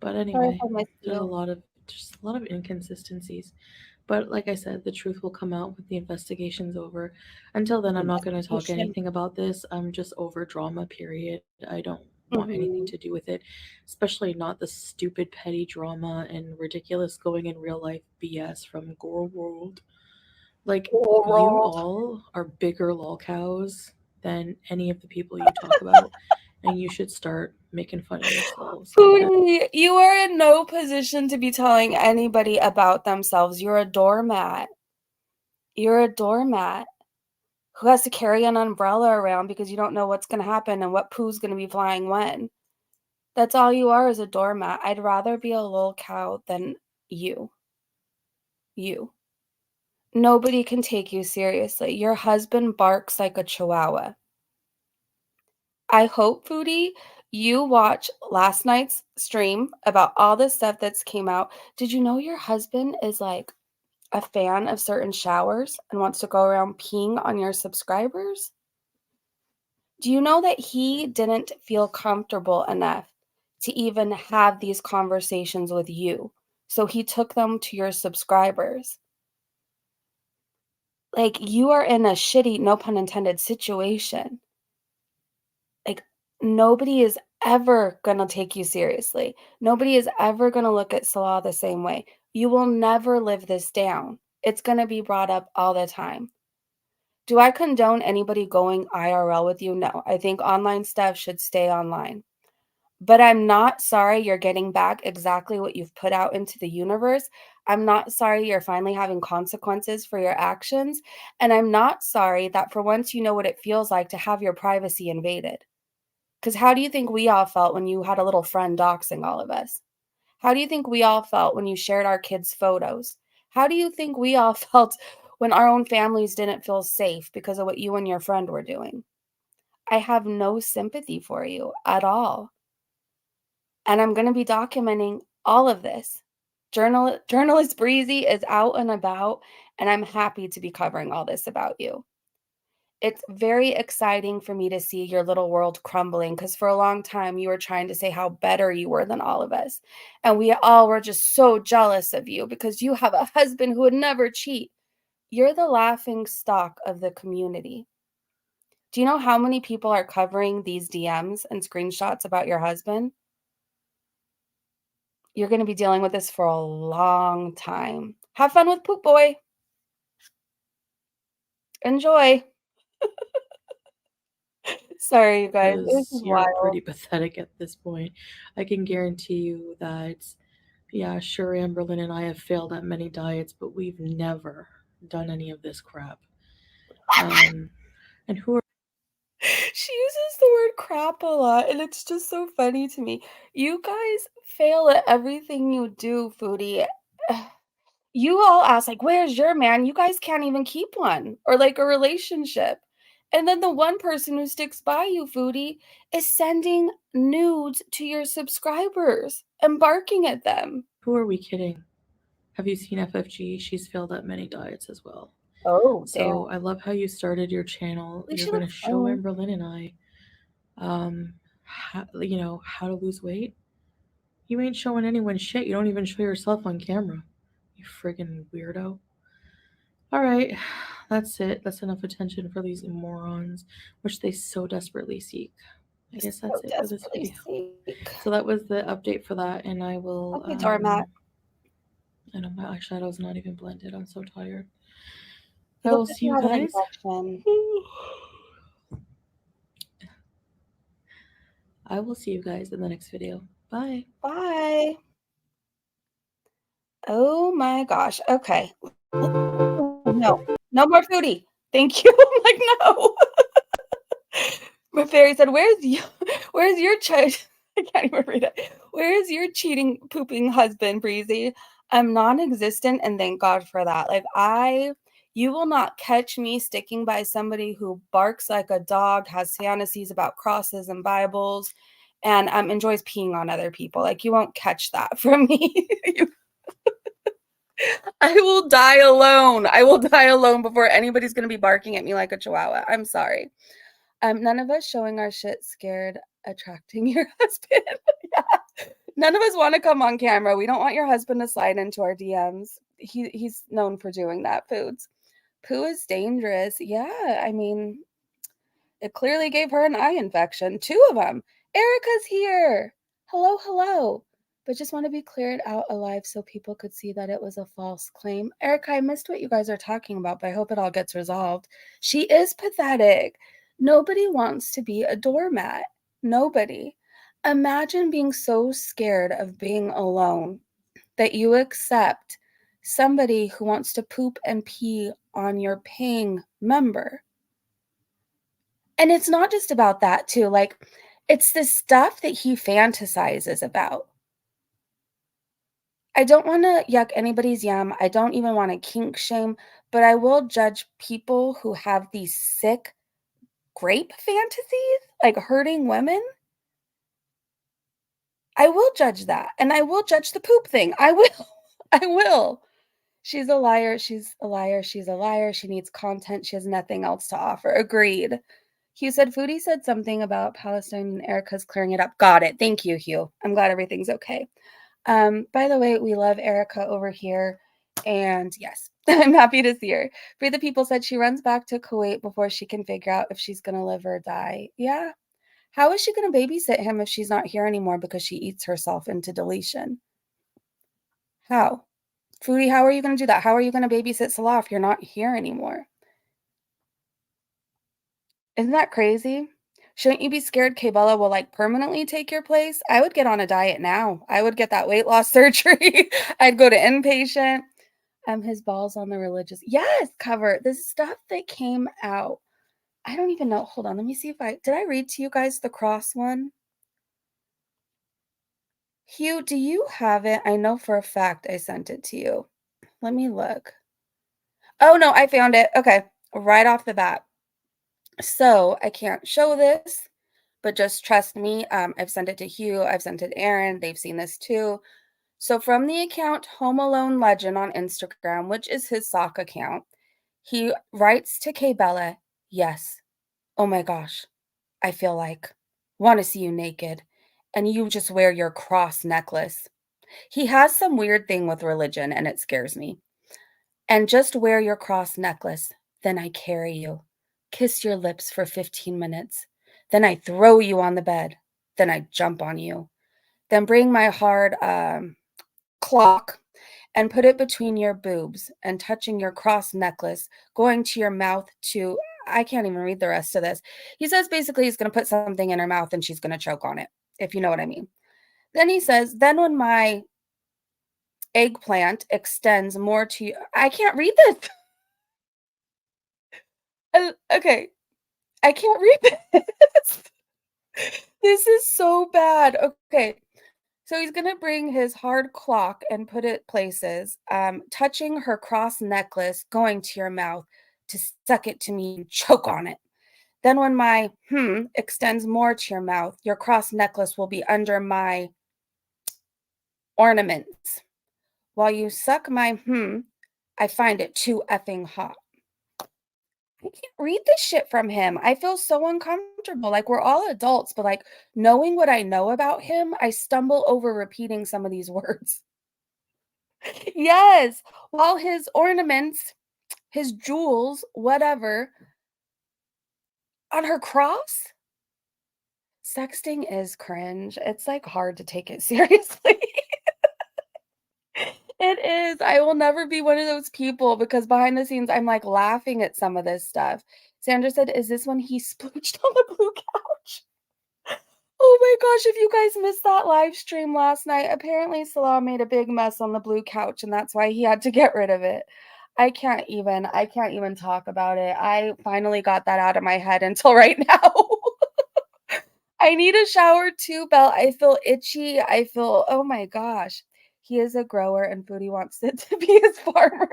But Sorry anyway, if I missed there's you. just a lot of inconsistencies. But like I said, the truth will come out when the investigation's over. Until then, I'm not going to talk Investigation. anything about this. I'm just over drama, period. I don't want anything Mhm. to do with it, especially not the stupid petty drama and ridiculous going in real life BS from Gorlworld. Like, you Gorlworld. all are bigger lolcows than any of the people you talk about, and you should start making fun of yourselves. Okay? Foodie, you are in no position to be telling anybody about themselves. You're a doormat. You're a doormat who has to carry an umbrella around because you don't know what's going to happen and what poo's going to be flying when. That's all you are, is a doormat. I'd rather be a lol cow than you. You. Nobody can take you seriously. Your husband barks like a chihuahua. I hope, Foodie, you watch last night's stream about all the stuff that's came out. Did you know your husband is like a fan of certain showers and wants to go around peeing on your subscribers? Do you know that he didn't feel comfortable enough to even have these conversations with you? So he took them to your subscribers. Like, you are in a shitty, no pun intended, situation. Like, nobody is ever gonna take you seriously. Nobody is ever gonna look at Salah the same way. You will never live this down. It's gonna be brought up all the time. Do I condone anybody going IRL with you? No. I think online stuff should stay online. But I'm not sorry you're getting back exactly what you've put out into the universe. I'm not sorry you're finally having consequences for your actions. And I'm not sorry that for once you know what it feels like to have your privacy invaded. Because how do you think we all felt when you had a little friend doxing all of us? How do you think we all felt when you shared our kids' photos? How do you think we all felt when our own families didn't feel safe because of what you and your friend were doing? I have no sympathy for you at all. And I'm going to be documenting all of this. Journalist Breezy is out and about, and I'm happy to be covering all this about you. It's very exciting for me to see your little world crumbling, because for a long time you were trying to say how better you were than all of us. And we all were just so jealous of you because you have a husband who would never cheat. You're the laughing stock of the community. Do you know how many people are covering these DMs and screenshots about your husband? You're going to be dealing with this for a long time. Have fun with Poop Boy. Enjoy. Sorry, you guys. This Because is you're wild. pretty pathetic at this point. I can guarantee you that, yeah, sure, Amberlyn and I have failed at many diets, but we've never done any of this crap. And who are She uses the word crap a lot, and it's just so funny to me. You guys fail at everything you do, Foodie. You all ask, like, where's your man? You guys can't even keep one or like a relationship. And then the one person who sticks by you, Foodie, is sending nudes to your subscribers and barking at them. who are we kidding? Have you seen FFG? She's failed at many diets as well. Oh, So I love how you started your channel. damn. You're She going to looks show fine. Amberlyn and I, how to lose weight. You ain't showing anyone shit. You don't even show yourself on camera. You friggin' weirdo. Alright, that's it. That's enough attention for these morons, which they so desperately seek. I guess that's So it for this desperately video. seek. So that was the update for that, and I will Okay, doormat. I know my eyeshadow's not even blended. I'm so tired. I You look will like see you you have an guys. infection. I will see you guys in the next video. Bye. Bye. Oh my gosh. Okay. No. No more foodie. Thank you. I'm like, no. My fairy said, where's your child? I can't even read it. Where's your cheating, pooping husband, Breezy? I'm non-existent, and thank God for that. Like, you will not catch me sticking by somebody who barks like a dog, has fantasies about crosses and Bibles, and enjoys peeing on other people. Like, you won't catch that from me. I will die alone. I will die alone before anybody's going to be barking at me like a chihuahua. I'm sorry. None of us showing our shit scared attracting your husband. Yeah. None of us want to come on camera. We don't want your husband to slide into our DMs. He's known for doing that. Poo is dangerous. Yeah, I mean, it clearly gave her an eye infection. 2 of them. Erica's here. Hello, hello. But just want to be cleared out alive so people could see that it was a false claim. Erica, I missed what you guys are talking about, but I hope it all gets resolved. She is pathetic. Nobody wants to be a doormat. Nobody. Imagine being so scared of being alone that you accept somebody who wants to poop and pee on your paying member. And it's not just about that, too. Like, it's the stuff that he fantasizes about. I don't want to yuck anybody's yum. I don't even want to kink shame, but I will judge people who have these sick grape fantasies, like hurting women. I will judge that. And I will judge the poop thing. I will. I will. She's a liar. She's a liar. She's a liar. She needs content. She has nothing else to offer. Agreed. Hugh said, Foodie said something about Palestine and Erica's clearing it up. Got it. Thank you, Hugh. I'm glad everything's okay. By the way, we love Erica over here. And yes, I'm happy to see her. Free the People said she runs back to Kuwait before she can figure out if she's going to live or die. Yeah. How is she going to babysit him if she's not here anymore because she eats herself into deletion? How? Foodie, how are you going to do that? How are you going to babysit Salah if you're not here anymore? Isn't that crazy? Shouldn't you be scared Kbella will like permanently take your place? I would get on a diet now. I would get that weight loss surgery. I'd go to inpatient. His balls on the religious. Yes, cover. The stuff that came out. I don't even know. Hold on. Let me see if did I read to you guys the cross one? Hugh, do you have it? I know for a fact I sent it to you. Let me look. Oh, no, I found it. Okay, right off the bat. So I can't show this, but just trust me. I've sent it to Hugh. I've sent it to Aaron. They've seen this too. So from the account Home Alone Legend on Instagram, which is his sock account, he writes to Kbella, yes. Oh my gosh. I feel like. Want to see you naked. And you just wear your cross necklace. He has some weird thing with religion and it scares me. And just wear your cross necklace. Then I carry you. Kiss your lips for 15 minutes. Then I throw you on the bed. Then I jump on you. Then bring my hard clock and put it between your boobs and touching your cross necklace, going to your mouth to, I can't even read the rest of this. He says basically he's going to put something in her mouth and she's going to choke on it, if you know what I mean. Then he says, then when my eggplant extends more to you, I can't read this. Okay, I can't read this. This is so bad. Okay. So he's going to bring his hard clock and put it places, touching her cross necklace, going to your mouth to suck it to me and choke on it. Then when my extends more to your mouth, your cross necklace will be under my ornaments. While you suck my I find it too effing hot. I can't read this shit from him. I feel so uncomfortable. Like, we're all adults, but like knowing what I know about him, I stumble over repeating some of these words. Yes, while his ornaments, his jewels, whatever, on her cross. Sexting is cringe. It's like hard to take it seriously. It It is. I will never be one of those people because behind the scenes, I'm like laughing at some of this stuff. Sandra said, is this when he splooched on the blue couch? Oh my gosh, if you guys missed that live stream last night, apparently Salah made a big mess on the blue couch and that's why he had to get rid of it. I can't even talk about it. I finally got that out of my head until right now. I need a shower too, Belle. I feel itchy. Oh my gosh. He is a grower and Foodie wants it to be his farmer.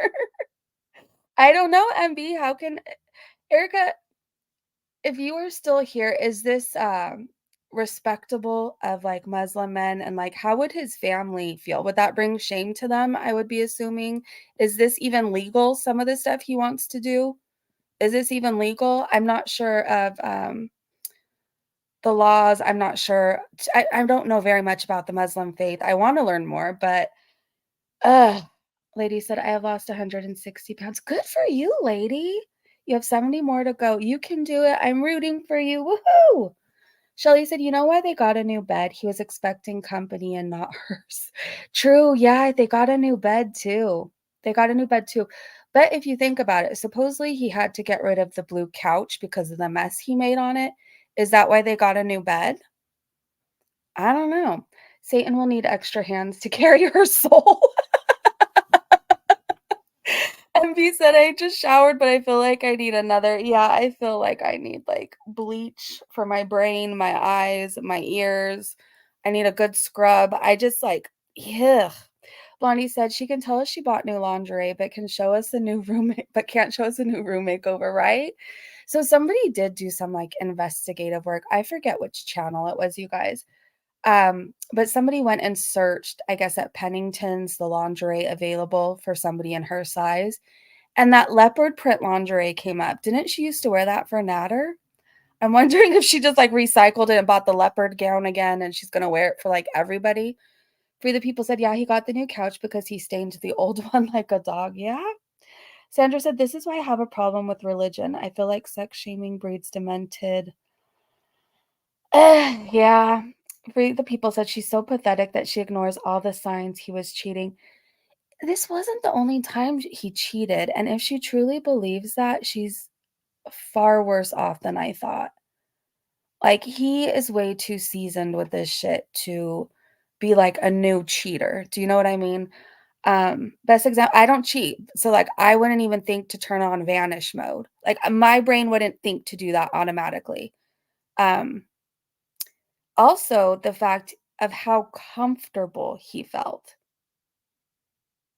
I don't know, MB. How can Erica, if you are still here, is this respectable of like Muslim men and like how would his family feel? Would that bring shame to them? I would be assuming. Is this even legal? Some of the stuff he wants to do? Is this even legal? I'm not sure of the laws. I'm not sure. I don't know very much about the Muslim faith. I want to learn more, but lady said, I have lost 160 pounds. Good for you, lady. You have 70 more to go. You can do it. I'm rooting for you. Woohoo! Shelly said, you know why they got a new bed? He was expecting company and not hers. True. Yeah, they got a new bed too. But if you think about it, supposedly he had to get rid of the blue couch because of the mess he made on it. Is that why they got a new bed? I don't know. Satan will need extra hands to carry her soul. MB said, I just showered, but I feel like I need another. Yeah, I feel like I need like bleach for my brain, my eyes, my ears. I need a good scrub. I just like, yeah. Blondie said she can tell us she bought new lingerie, but can show us a new roommate, but can't show us a new room makeover, right? So somebody did do some like investigative work. I forget which channel it was, you guys. But somebody went and searched, I guess, at Pennington's, the lingerie available for somebody in her size. And that leopard print lingerie came up. Didn't she used to wear that for Natter? I'm wondering if she just like recycled it and bought the leopard gown again and she's going to wear it for like everybody. Free the People said, yeah, he got the new couch because he stained the old one like a dog. Yeah. Sandra said, this is why I have a problem with religion. I feel like sex shaming breeds demented. Yeah. Free the People said she's so pathetic that she ignores all the signs he was cheating. This wasn't the only time he cheated. And if she truly believes that, she's far worse off than I thought. Like, he is way too seasoned with this shit to be like a new cheater. Do you know what I mean? Best example, I don't cheat. So like I wouldn't even think to turn on vanish mode. Like my brain wouldn't think to do that automatically. Also the fact of how comfortable he felt.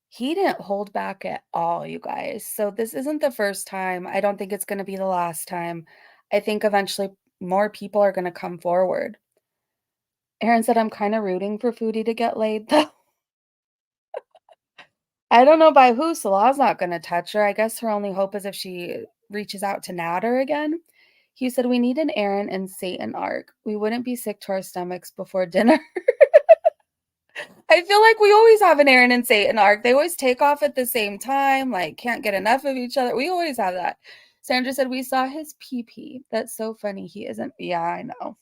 He didn't hold back at all, you guys. So this isn't the first time. I don't think it's going to be the last time. I think eventually more people are going to come forward. Aaron said, I'm kind of rooting for Foodie to get laid, though. I don't know by who. Salah's not going to touch her. I guess her only hope is if she reaches out to Natter again. He said, we need an Aaron and Satan arc. We wouldn't be sick to our stomachs before dinner. I feel like we always have an Aaron and Satan arc. They always take off at the same time, like can't get enough of each other. We always have that. Sandra said, we saw his pee-pee. That's so funny. He isn't. Yeah, I know.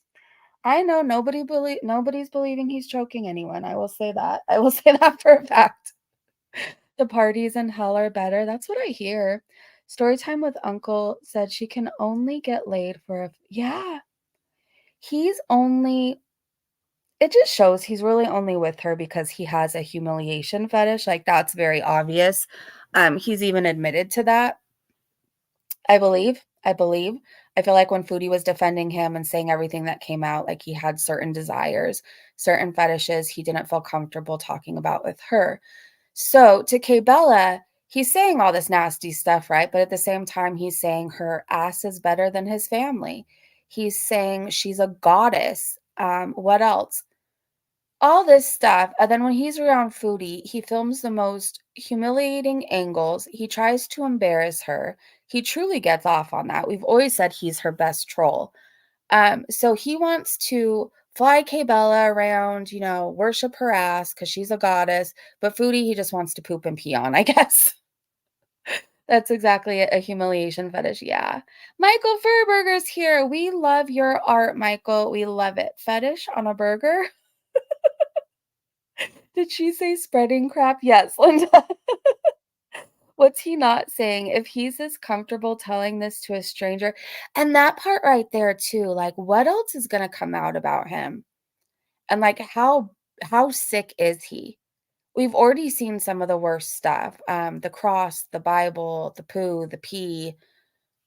I know nobody's believing he's choking anyone. I will say that. I will say that for a fact. The parties in hell are better. That's what I hear. Storytime with Uncle said she can only get laid for a. Yeah. He's only. It just shows he's really only with her because he has a humiliation fetish. Like, that's very obvious. He's even admitted to that. I believe. I feel like when Foodie was defending him and saying everything that came out, like he had certain desires, certain fetishes he didn't feel comfortable talking about with her. So to K-Bella, he's saying all this nasty stuff, right? But at the same time, he's saying her ass is better than his family. He's saying she's a goddess. What else? All this stuff. And then when he's around Foodie, he films the most humiliating angles. He tries to embarrass her. He truly gets off on that. We've always said he's her best troll. So he wants to fly K-Bella around, worship her ass because she's a goddess. But Foodie, he just wants to poop and pee on, I guess. That's exactly a humiliation fetish. Yeah. Michael Furburger's here. We love your art, Michael. We love it. Fetish on a burger? Did she say spreading crap? Yes, Linda. What's he not saying? If he's as comfortable telling this to a stranger, and that part right there too, like what else is gonna come out about him? And like how sick is he? We've already seen some of the worst stuff. The cross, the Bible, the poo, the pee,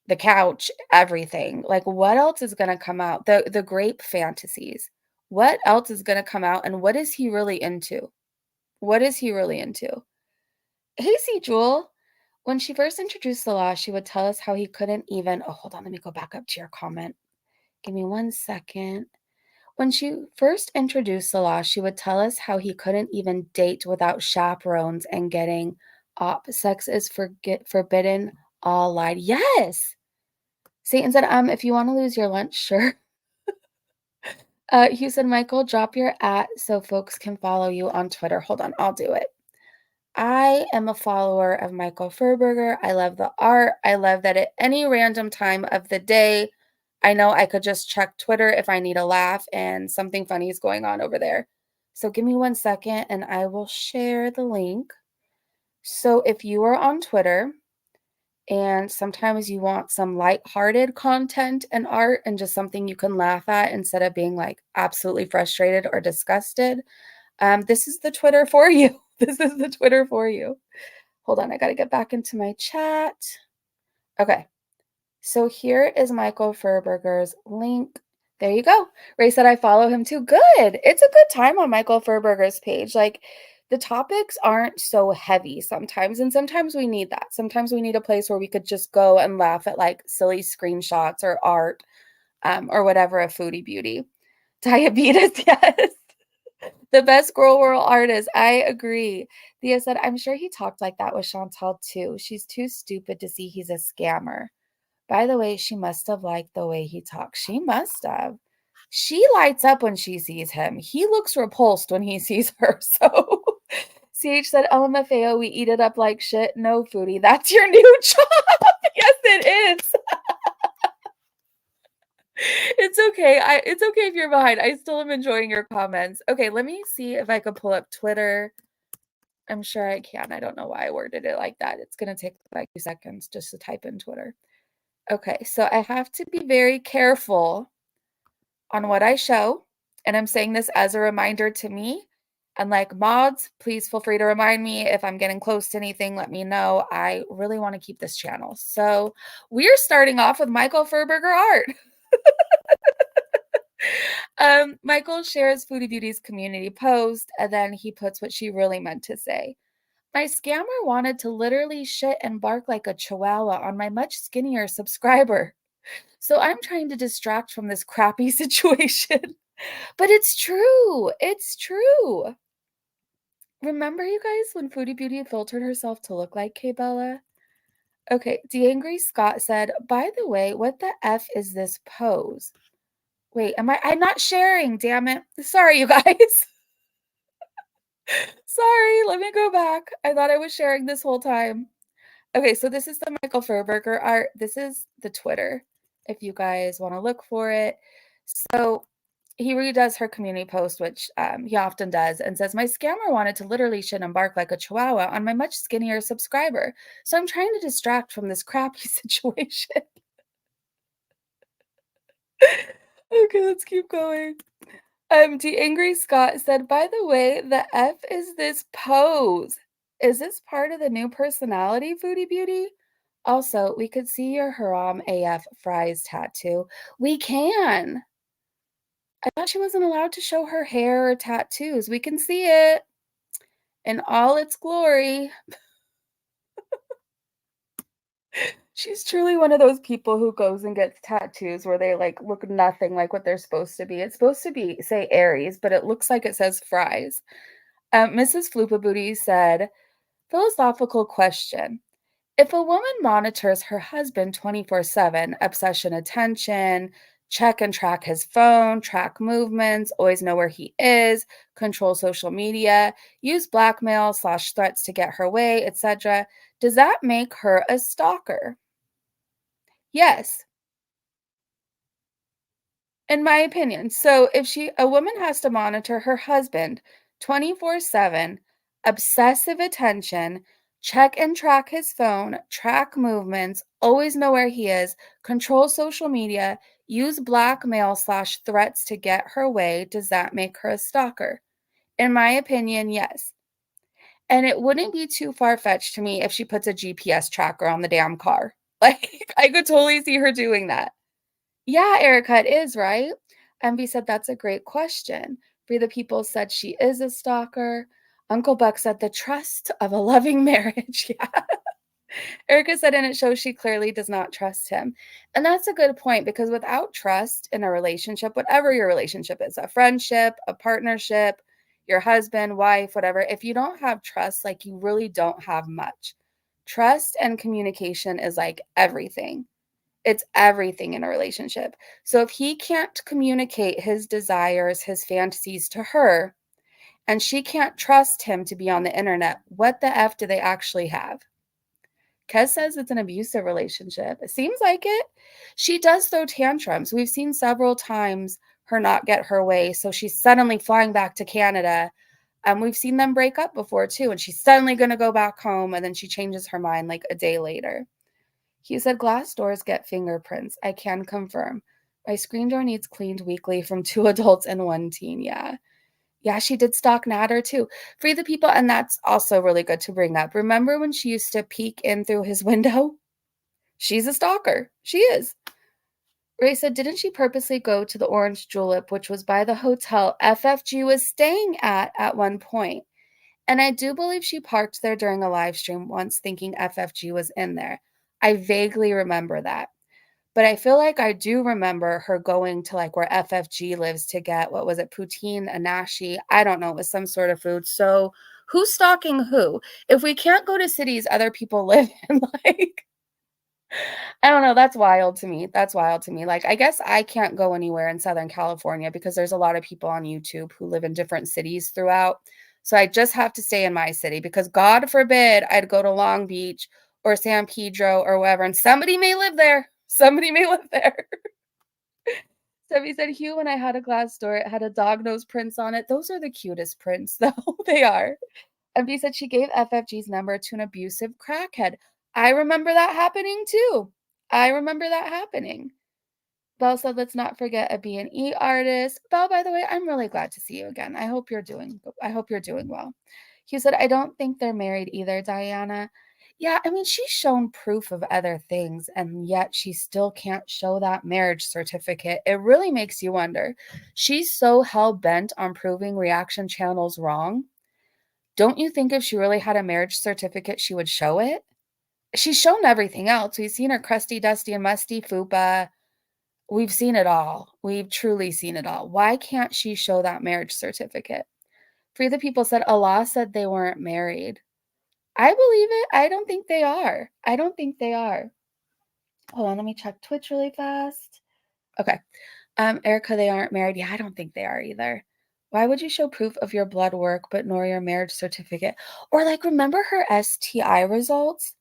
the couch, everything. Like what else is gonna come out? The grape fantasies. What else is gonna come out? And what is he really into? What is he really into? Hey, see, Jewel. When she first introduced Salah, she would tell us how he couldn't even. Oh, hold on. Let me go back up to your comment. Give me 1 second. When she first introduced Salah, she would tell us how he couldn't even date without chaperones and getting op. Sex is forbidden. All lied. Yes. Satan said, if you want to lose your lunch, sure. He said, Michael, drop your @ so folks can follow you on Twitter. Hold on, I'll do it. I am a follower of Michael Furberger. I love the art. I love that at any random time of the day, I know I could just check Twitter if I need a laugh and something funny is going on over there. So give me 1 second and I will share the link. So if you are on Twitter and sometimes you want some lighthearted content and art and just something you can laugh at instead of being like absolutely frustrated or disgusted, this is the Twitter for you. This is the Twitter for you. Hold on, I got to get back into my chat. Okay, so here is Michael Furberger's link. There you go. Ray said I follow him too. Good. It's a good time on Michael Furberger's page. Like the topics aren't so heavy sometimes, and sometimes we need that. Sometimes we need a place where we could just go and laugh at like silly screenshots or art or whatever, a foodie beauty. Diabetes, yes. The best Gorlworld artist. I agree. Thea said, I'm sure he talked like that with Chantal too. She's too stupid to see he's a scammer. By the way, she must have liked the way he talks. She must have. She lights up when she sees him. He looks repulsed when he sees her. So CH said, LMFAO, we eat it up like shit. No, foodie. That's your new job. Yes, it is. It's okay. It's okay if you're behind. I still am enjoying your comments. Okay, let me see if I can pull up Twitter. I'm sure I can. I don't know why I worded it like that. It's going to take like 2 seconds just to type in Twitter. Okay, so I have to be very careful on what I show. And I'm saying this as a reminder to me. And like mods, please feel free to remind me if I'm getting close to anything. Let me know. I really want to keep this channel. So we're starting off with Michael Furberger art. Michael shares Foodie Beauty's community post, and then he puts what she really meant to say. My scammer wanted to literally shit and bark like a chihuahua on my much skinnier subscriber. So I'm trying to distract from this crappy situation. But it's true. It's true. Remember, you guys, when Foodie Beauty filtered herself to look like K-Bella? Okay, DeAngry Scott said, by the way, what the F is this pose? Wait, I'm not sharing, damn it. Sorry, you guys. Sorry, let me go back. I thought I was sharing this whole time. Okay, so this is the Michael Furberger art. This is the Twitter, if you guys want to look for it. So he redoes her community post, which he often does, and says, my scammer wanted to literally shit and bark like a chihuahua on my much skinnier subscriber. So I'm trying to distract from this crappy situation. Okay, let's keep going. D. Angry Scott said, by the way, the F is this pose. Is this part of the new personality, Foodie Beauty? Also, we could see your Haram AF fries tattoo. We can. I thought she wasn't allowed to show her hair or tattoos. We can see it in all its glory. She's truly one of those people who goes and gets tattoos where they like look nothing like what they're supposed to be. It's supposed to be, say, Aries, but it looks like it says fries. Mrs. Floopa Booty said, philosophical question. If a woman monitors her husband 24/7, obsession attention, check and track his phone, track movements, always know where he is, control social media, use blackmail / threats to get her way, etc., does that make her a stalker? Yes, in my opinion. So if a woman has to monitor her husband 24/7, obsessive attention, check and track his phone, track movements, always know where he is, control social media, use blackmail/threats to get her way. Does that make her a stalker? In my opinion, yes. And it wouldn't be too far-fetched to me if she puts a GPS tracker on the damn car. Like, I could totally see her doing that. Yeah, Erica, it is, right? MB said, that's a great question. Free the People said she is a stalker. Uncle Buck said the trust of a loving marriage. Yeah. Erica said, and it shows she clearly does not trust him. And that's a good point, because without trust in a relationship, whatever your relationship is, a friendship, a partnership, your husband, wife, whatever, if you don't have trust, like, you really don't have much. Trust and communication is like everything. It's everything in a relationship. So if he can't communicate his desires, his fantasies to her, and she can't trust him to be on the internet, what the F do they actually have? Kez says it's an abusive relationship. It seems like it. She does throw tantrums. We've seen several times her not get her way, so she's suddenly flying back to Canada. We've seen them break up before too, and she's suddenly going to go back home, and then she changes her mind like a day later. He said glass doors get fingerprints. I can confirm. My screen door needs cleaned weekly from 2 adults and 1 teen. Yeah. Yeah, she did stalk Nader too. Free the People, and that's also really good to bring up. Remember when she used to peek in through his window? She's a stalker. She is. Ray said, didn't she purposely go to the Orange Julep, which was by the hotel FFG was staying at one point? And I do believe she parked there during a live stream once, thinking FFG was in there. I vaguely remember that. But I feel like I do remember her going to like where FFG lives to get, what was it, poutine, anashi? I don't know. It was some sort of food. So who's stalking who? If we can't go to cities other people live in, like, I don't know. That's wild to me. That's wild to me. Like, I guess I can't go anywhere in Southern California because there's a lot of people on YouTube who live in different cities throughout. So I just have to stay in my city, because God forbid I'd go to Long Beach or San Pedro or wherever, and somebody may live there. Somebody may live there. Steffi said, Hugh, when I had a glass door, it had a dog nose prints on it. Those are the cutest prints, though. They are. MB said she gave FFG's number to an abusive crackhead. I remember that happening, too. I remember that happening. Belle said, let's not forget a B&E artist. Belle, by the way, I'm really glad to see you again. I hope you're doing well. Hugh said, I don't think they're married either, Diana. Yeah, I mean, she's shown proof of other things, and yet she still can't show that marriage certificate. It really makes you wonder. She's so hell-bent on proving reaction channels wrong. Don't you think if she really had a marriage certificate, she would show it? She's shown everything else. We've seen her crusty, dusty, and musty fupa. We've seen it all. We've truly seen it all. Why can't she show that marriage certificate? Free the People said, Allah said they weren't married. I believe it. I don't think they are. I don't think they are. Hold on, let me check Twitch really fast. Okay. Erica, they aren't married. Yeah, I don't think they are either. Why would you show proof of your blood work but nor your marriage certificate? Or like, remember her STI results?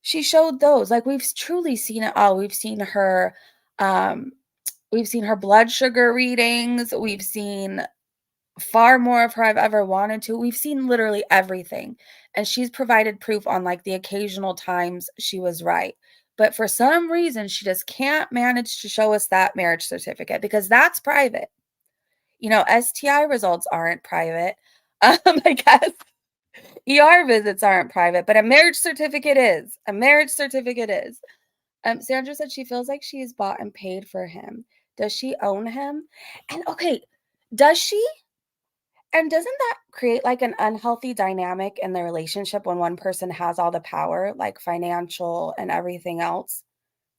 She showed those. Like, we've truly seen it all. We've seen her blood sugar readings. We've seen far more of her I've ever wanted to. We've seen literally everything. And she's provided proof on like the occasional times she was right. But for some reason, she just can't manage to show us that marriage certificate, because that's private. You know, STI results aren't private. I guess ER visits aren't private, but a marriage certificate is. A marriage certificate is. Sandra said she feels like she is bought and paid for him. Does she own him? And okay, does she? And doesn't that create like an unhealthy dynamic in the relationship when one person has all the power, like financial and everything else?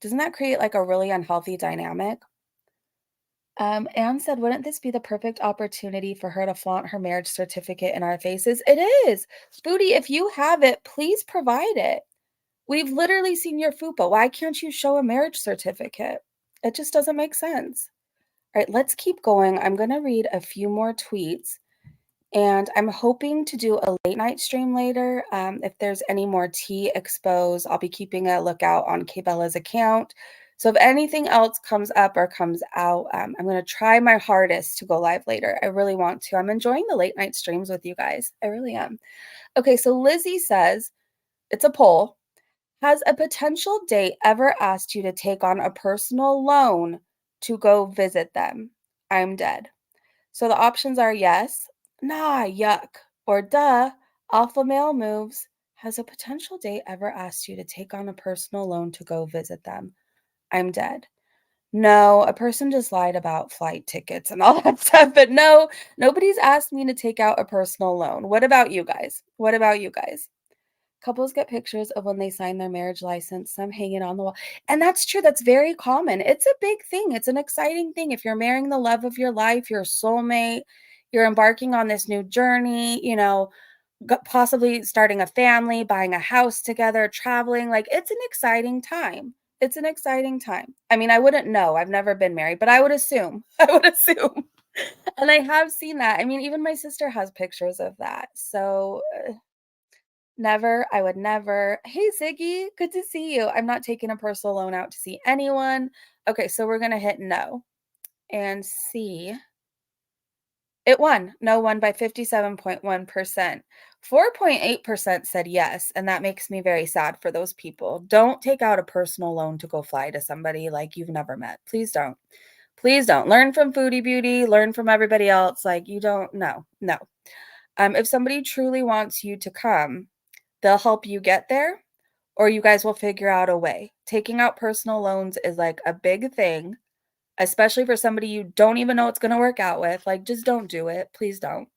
Doesn't that create like a really unhealthy dynamic? Anne said, wouldn't this be the perfect opportunity for her to flaunt her marriage certificate in our faces? It is. Foodie, if you have it, please provide it. We've literally seen your fupa. Why can't you show a marriage certificate? It just doesn't make sense. All right, let's keep going. I'm going to read a few more tweets. And I'm hoping to do a late night stream later. If there's any more tea exposed, I'll be keeping a lookout on Kbella's account So if anything else comes up or comes out, I'm going to try my hardest to go live later. I really want to. I'm enjoying the late night streams with you guys. I really am. Okay, so Lizzie says, it's a poll. Has a potential date ever asked you to take on a personal loan to go visit them? I'm dead. So the options are yes, nah, yuck, or duh, alpha male moves. Has a potential date ever asked you to take on a personal loan to go visit them? I'm dead. No, a person just lied about flight tickets and all that stuff, but no, nobody's asked me to take out a personal loan. What about you guys? What about you guys? Couples get pictures of when they sign their marriage license, some hang it on the wall. And that's true. That's very common. It's a big thing. It's an exciting thing. If you're marrying the love of your life, your soulmate, you're embarking on this new journey, you know, possibly starting a family, buying a house together, traveling, like it's an exciting time. It's an exciting time. I mean, I wouldn't know. I've never been married, but I would assume. I would assume. And I have seen that. I mean, even my sister has pictures of that. So never, I would never. Hey, Ziggy, good to see you. I'm not taking a personal loan out to see anyone. Okay, so we're going to hit no and see. It won. No won by 57.1%. 4.8% said yes, and that makes me very sad for those people. Don't take out a personal loan to go fly to somebody like you've never met. Please don't. Please don't. Learn from Foodie Beauty. Learn from everybody else. Like you don't. No. If somebody truly wants you to come, they'll help you get there, or you guys will figure out a way. Taking out personal loans is like a big thing, especially for somebody you don't even know it's going to work out with. Like, just don't do it. Please don't.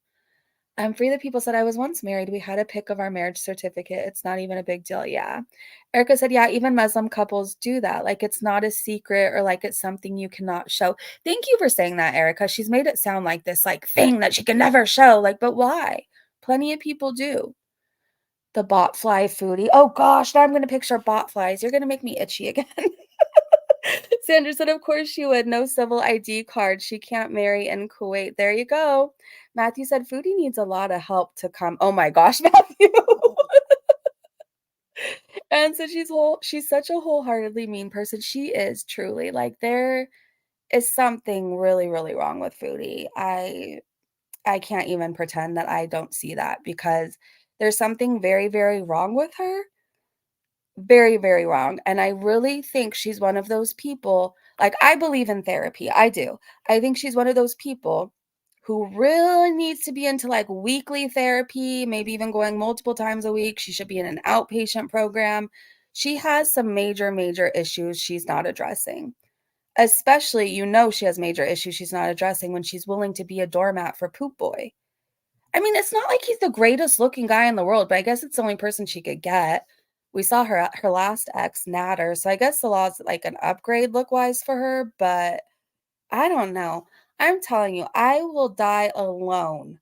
Free the People said, I was once married. We had a pic of our marriage certificate. It's not even a big deal. Yeah. Erica said, yeah, even Muslim couples do that. Like, it's not a secret or like it's something you cannot show. Thank you for saying that, Erica. She's made it sound like this like thing that she can never show. Like, but why? Plenty of people do. The bot fly foodie. Oh gosh, now I'm going to picture bot flies. You're going to make me itchy again. Sandra said, of course she would. No civil ID card. She can't marry in Kuwait. There you go. Matthew said, Foodie needs a lot of help to come. Oh my gosh, Matthew. And so she's such a wholeheartedly mean person. She is truly. Like there is something really, really wrong with Foodie. I can't even pretend that I don't see that because there's something very, very wrong with her. Very, very wrong. And I really think she's one of those people, like I believe in therapy. I do. I think she's one of those people who really needs to be into like weekly therapy, maybe even going multiple times a week. She should be in an outpatient program. She has some major, major issues she's not addressing. Especially, you know, she has major issues she's not addressing when she's willing to be a doormat for Poop Boy. I mean, it's not like he's the greatest looking guy in the world, but I guess it's the only person she could get. We saw her last ex, Natter, so I guess Salah's like an upgrade look-wise for her, but I don't know. I'm telling you, I will die alone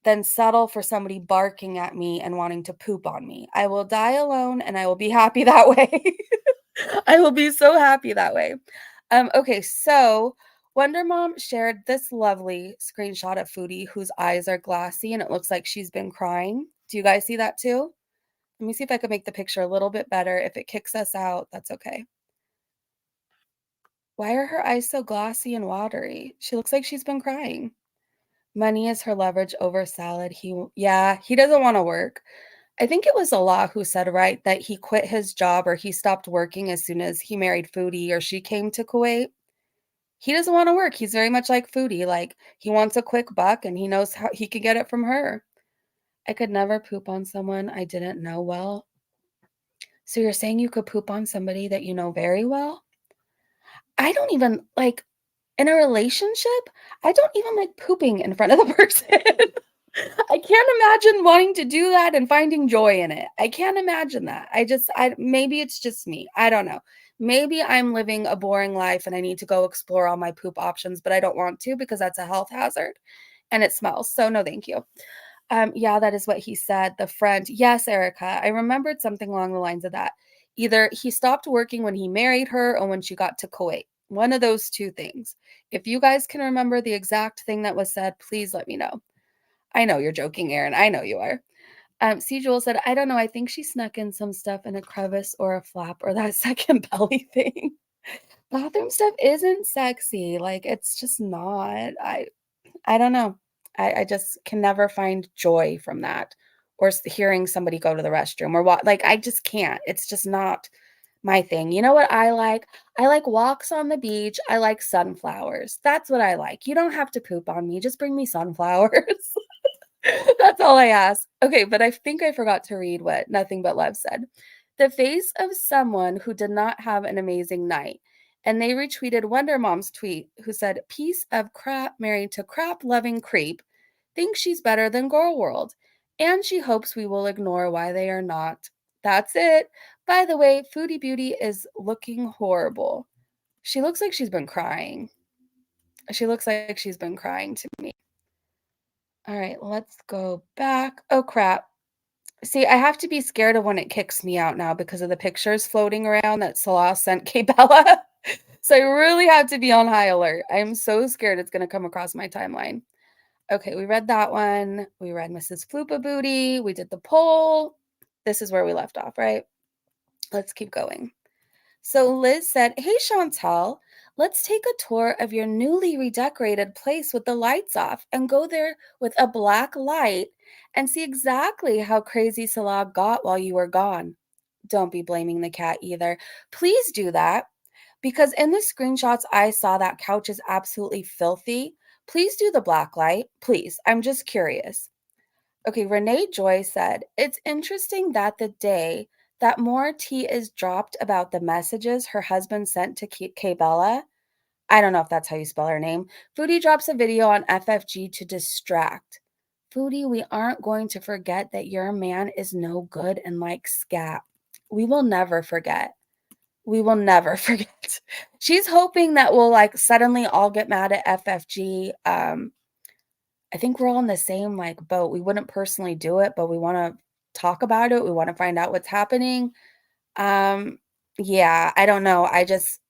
than settle for somebody barking at me and wanting to poop on me. I will die alone and I will be happy that way. I will be so happy that way. Okay, so Wonder Mom shared this lovely screenshot of Foodie whose eyes are glassy and it looks like she's been crying. Do you guys see that too? Let me see if I can make the picture a little bit better. If it kicks us out, that's okay. Why are her eyes so glossy and watery? She looks like she's been crying. Money is her leverage over Salad. He doesn't want to work. I think it was Salah who said, right, that he quit his job or he stopped working as soon as he married Foodie or she came to Kuwait. He doesn't want to work. He's very much like Foodie. Like, he wants a quick buck and he knows how he can get it from her. I could never poop on someone I didn't know well. So you're saying you could poop on somebody that you know very well? I don't even, like, in a relationship, I don't even like pooping in front of the person. I can't imagine wanting to do that and finding joy in it. I can't imagine that. Maybe it's just me. I don't know. Maybe I'm living a boring life and I need to go explore all my poop options, but I don't want to because that's a health hazard and it smells. So no, thank you. Yeah, that is what he said. The friend. Yes, Erica. I remembered something along the lines of that. Either he stopped working when he married her or when she got to Kuwait. One of those two things. If you guys can remember the exact thing that was said, please let me know. I know you're joking, Aaron. I know you are. C. Jewel said, I don't know. I think she snuck in some stuff in a crevice or a flap or that second belly thing. bathroom stuff isn't sexy. Like, it's just not. I don't know. I just can never find joy from that, or hearing somebody go to the restroom or what. Like, I just can't. It's just not my thing. You know what I like? I like walks on the beach. I like sunflowers. That's what I like. You don't have to poop on me. Just bring me sunflowers. That's all I ask. Okay, but I think I forgot to read what Nothing But Love said. The face of someone who did not have an amazing night. And they retweeted Wonder Mom's tweet, who said, piece of crap married to crap loving creep thinks she's better than Gorlworld. And she hopes we will ignore why they are not. That's it. By the way, Foodie Beauty is looking horrible. She looks like she's been crying. She looks like she's been crying to me. All right, let's go back. Oh, crap. See, I have to be scared of when it kicks me out now because of the pictures floating around that Salah sent Bella. So I really have to be on high alert. I'm so scared it's going to come across my timeline. Okay, we read that one. We read Mrs. Floopa Booty. We did the poll. This is where we left off, right? Let's keep going. So Liz said, hey, Chantel, let's take a tour of your newly redecorated place with the lights off and go there with a black light and see exactly how crazy Salah got while you were gone. Don't be blaming the cat either. Please do that, because in the screenshots I saw that couch is absolutely filthy. Please do the black light. Please. I'm just curious. Okay, Renee Joy said, it's interesting that the day that more tea is dropped about the messages her husband sent to Bella, I don't know if that's how you spell her name, Foodie drops a video on FFG to distract. Foodie, we aren't going to forget that your man is no good and likes scat. We will never forget. We will never forget. She's hoping that we'll like suddenly all get mad at FFG. I think we're all in the same like boat. We wouldn't personally do it, but we want to talk about it. We want to find out what's happening. Yeah, I don't know.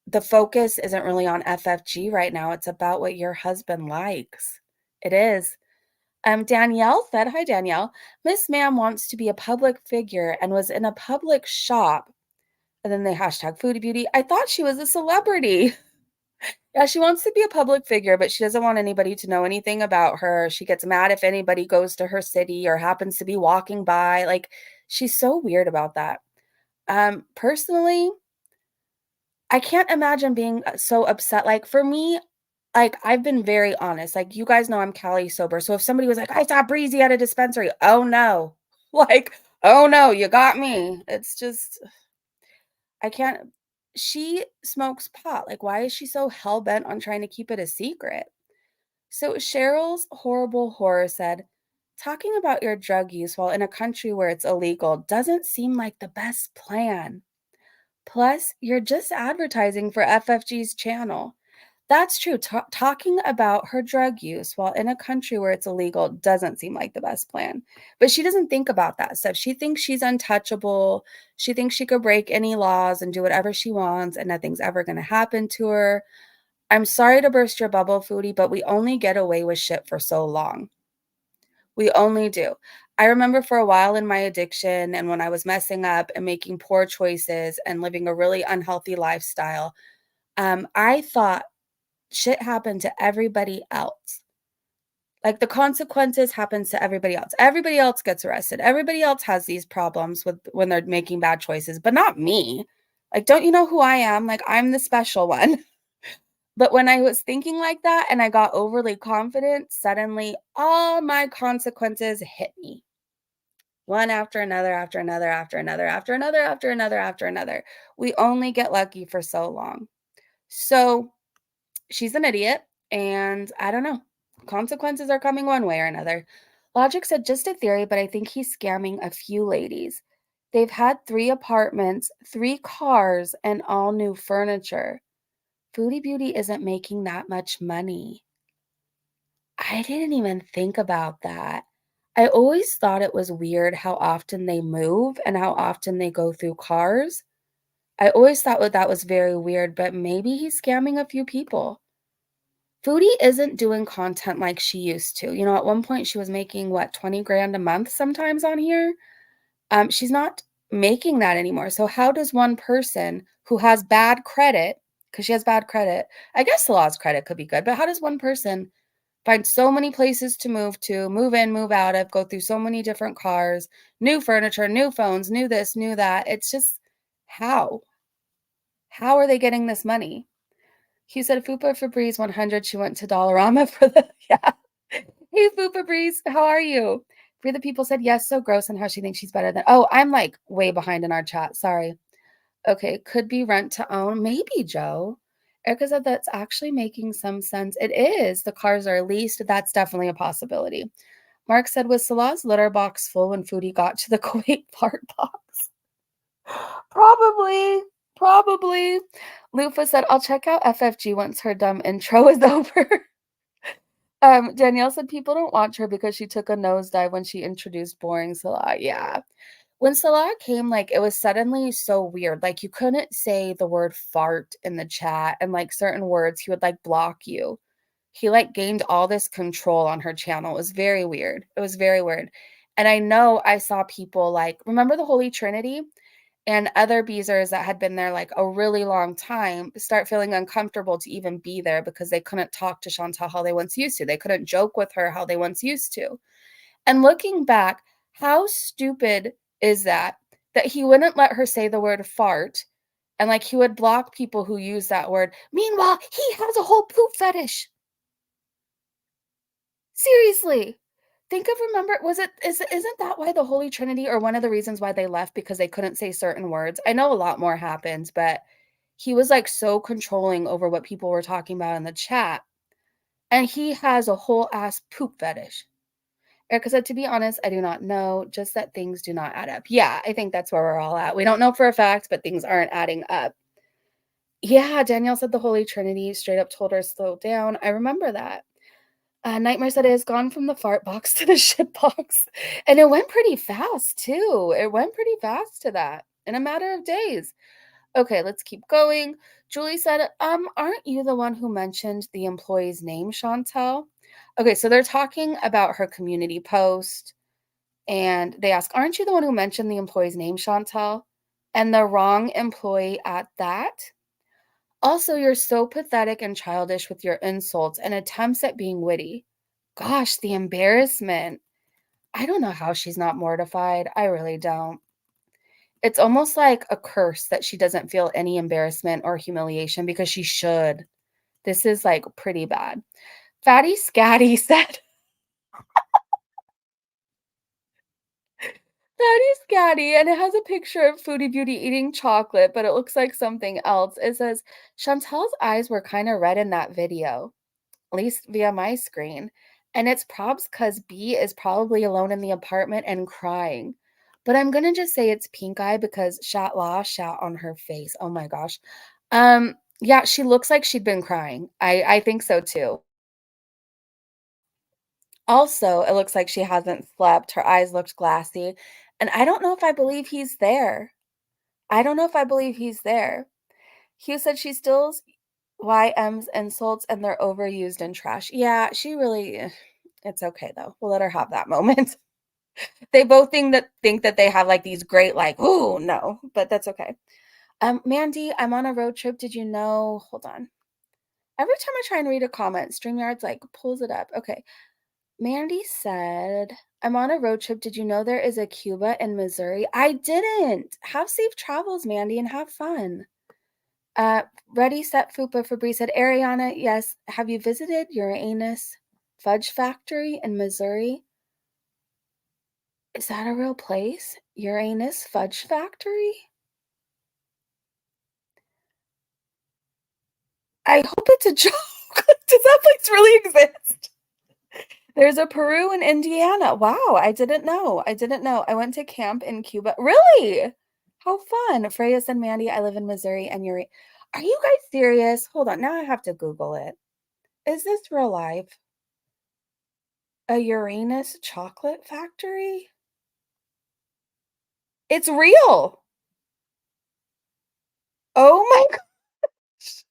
The focus isn't really on FFG right now. It's about what your husband likes. It is. Danielle said, hi, Danielle. Miss Ma'am wants to be a public figure and was in a public shop. And then they hashtag Foodie Beauty. I thought she was a celebrity. Yeah, she wants to be a public figure, but she doesn't want anybody to know anything about her. She gets mad if anybody goes to her city or happens to be walking by. Like, she's so weird about that. Personally, I can't imagine being so upset. Like, for me, like, I've been very honest. Like, you guys know I'm Cali sober. So if somebody was like, I saw Breezy at a dispensary. Oh, no. Like, oh, no, you got me. It's just, I can't. She smokes pot. Like, why is she so hell-bent on trying to keep it a secret? So Cheryl's Horrible Horror said, talking about your drug use while in a country where it's illegal doesn't seem like the best plan. Plus, you're just advertising for FFG's channel. That's true. Talking about her drug use while in a country where it's illegal doesn't seem like the best plan. But she doesn't think about that stuff. She thinks she's untouchable. She thinks she could break any laws and do whatever she wants and nothing's ever going to happen to her. I'm sorry to burst your bubble, Foodie, but we only get away with shit for so long. We only do. I remember for a while in my addiction and when I was messing up and making poor choices and living a really unhealthy lifestyle, I thought shit happened to everybody else. Like, the consequences happens to everybody else. Everybody else gets arrested. Everybody else has these problems with when they're making bad choices, but not me. Like, don't you know who I am? Like, I'm the special one. But when I was thinking like that and I got overly confident, suddenly all my consequences hit me. One after another, after another, after another, after another, after another, after another. We only get lucky for so long. So she's an idiot, and I don't know. Consequences are coming one way or another. Logic said, just a theory, but I think he's scamming a few ladies. They've had 3 apartments, 3 cars, and all new furniture. Foodie Beauty isn't making that much money. I didn't even think about that. I always thought it was weird how often they move and how often they go through cars. I always thought that was very weird, but maybe he's scamming a few people. Foodie isn't doing content like she used to. You know, at one point she was making, what, 20 grand a month sometimes on here? She's not making that anymore. So how does one person who has bad credit because she has bad credit. I guess Salah's credit could be good, but how does one person find so many places to move to, move in, move out of, go through so many different cars, new furniture, new phones, new this, new that? It's just how? How are they getting this money? He said, Fupa Febreze 100. She went to Dollarama for the, yeah. Hey, Fupa Breeze, how are you? Free the People said, yes, so gross, and how she thinks she's better than, oh, I'm like way behind in our chat. Sorry. Okay, could be rent to own. Maybe, Joe. Erica said that's actually making some sense. It is. The cars are leased. That's definitely a possibility. Mark said, was Salah's litter box full when Foodie got to the Kuwait fart box? Probably. Lufa said, I'll check out FFG once her dumb intro is over. Danielle said people don't watch her because she took a nosedive when she introduced boring Salah. Yeah. When Salah came, like, it was suddenly so weird. Like, you couldn't say the word fart in the chat, and like certain words, he would like block you. He like gained all this control on her channel. It was very weird. It was very weird. And I know I saw people like, remember the Holy Trinity? And other Beezers that had been there like a really long time start feeling uncomfortable to even be there because they couldn't talk to Chantal how they once used to. They couldn't joke with her how they once used to. And looking back, how stupid is that he wouldn't let her say the word fart, and like he would block people who use that word. Meanwhile, he has a whole poop fetish. Seriously. Isn't that why the Holy Trinity, or one of the reasons why they left, because they couldn't say certain words? I know a lot more happens, but he was like so controlling over what people were talking about in the chat. And he has a whole ass poop fetish. Erica said, to be honest, I do not know, just that things do not add up. Yeah, I think that's where we're all at. We don't know for a fact, but things aren't adding up. Yeah, Danielle said the Holy Trinity straight up told her slow down. I remember that. Nightmare said it has gone from the fart box to the shit box. And it went pretty fast, too. It went pretty fast to that in a matter of days. Okay, let's keep going. Julie said, aren't you the one who mentioned the employee's name, Chantal? Okay, so they're talking about her community post. And they ask, aren't you the one who mentioned the employee's name, Chantal? And the wrong employee at that? Also, you're so pathetic and childish with your insults and attempts at being witty. Gosh, the embarrassment. I don't know how she's not mortified. I really don't. It's almost like a curse that she doesn't feel any embarrassment or humiliation, because she should. This is like pretty bad. Fatty Scatty said, Fatty Scatty, and it has a picture of Foodie Beauty eating chocolate, but it looks like something else. It says, Chantal's eyes were kind of red in that video, at least via my screen. And it's probs because B is probably alone in the apartment and crying. But I'm going to just say it's pink eye because Salah shat on her face. Oh my gosh. Yeah, she looks like she'd been crying. I think so too. Also, it looks like she hasn't slept. Her eyes looked glassy. And I don't know if I believe he's there. I don't know if I believe he's there. Hugh said she steals YM's insults and they're overused and trash. Yeah, she really, it's okay though. We'll let her have that moment. They both think that they have like these great, like, ooh, no, but that's okay. Mandy, I'm on a road trip. Did you know? Hold on. Every time I try and read a comment, StreamYard's like pulls it up. Okay. Mandy said, I'm on a road trip. Did you know there is a Cuba in Missouri? I didn't. Have safe travels, Mandy, and have fun. Ready, set, Fupa. Fabrice said, Ariana, yes. Have you visited Uranus Fudge Factory in Missouri? Is that a real place? Uranus Fudge Factory? I hope it's a joke. Does that place really exist? There's a Peru in Indiana. Wow, I didn't know. I went to camp in Cuba. Really? How fun. Freya said, Mandy, I live in Missouri and you're... Are you guys serious? Hold on. Now I have to Google it. Is this real life? A Uranus chocolate factory? It's real. Oh my gosh.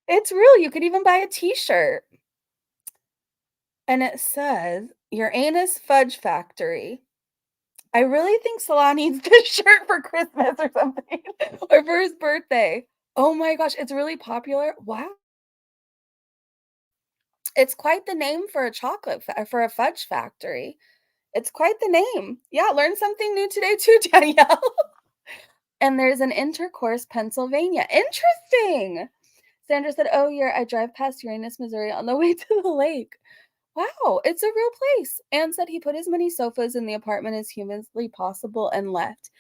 It's real. You could even buy a t-shirt. And it says Uranus Fudge Factory. I really think Salah needs this shirt for Christmas or something, or for his birthday. Oh my gosh, it's really popular. Wow. It's quite the name for a for a fudge factory. It's quite the name. Yeah, learn something new today too, Danielle. And there's an Intercourse, Pennsylvania. Interesting. Sandra said, "Oh, I drive past Uranus, Missouri on the way to the lake." Wow, it's a real place. Anne said he put as many sofas in the apartment as humanly possible and left.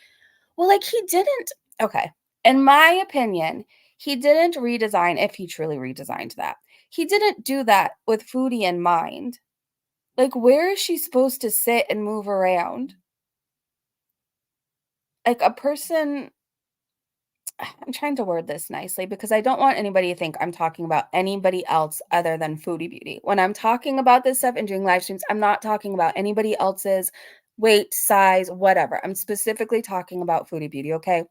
Well, like he didn't. Okay. In my opinion, he didn't redesign, if he truly redesigned that. He didn't do that with Foodie in mind. Like, where is she supposed to sit and move around? Like a person, I'm trying to word this nicely because I don't want anybody to think I'm talking about anybody else other than Foodie Beauty. When I'm talking about this stuff and doing live streams, I'm not talking about anybody else's weight, size, whatever. I'm specifically talking about Foodie Beauty, okay?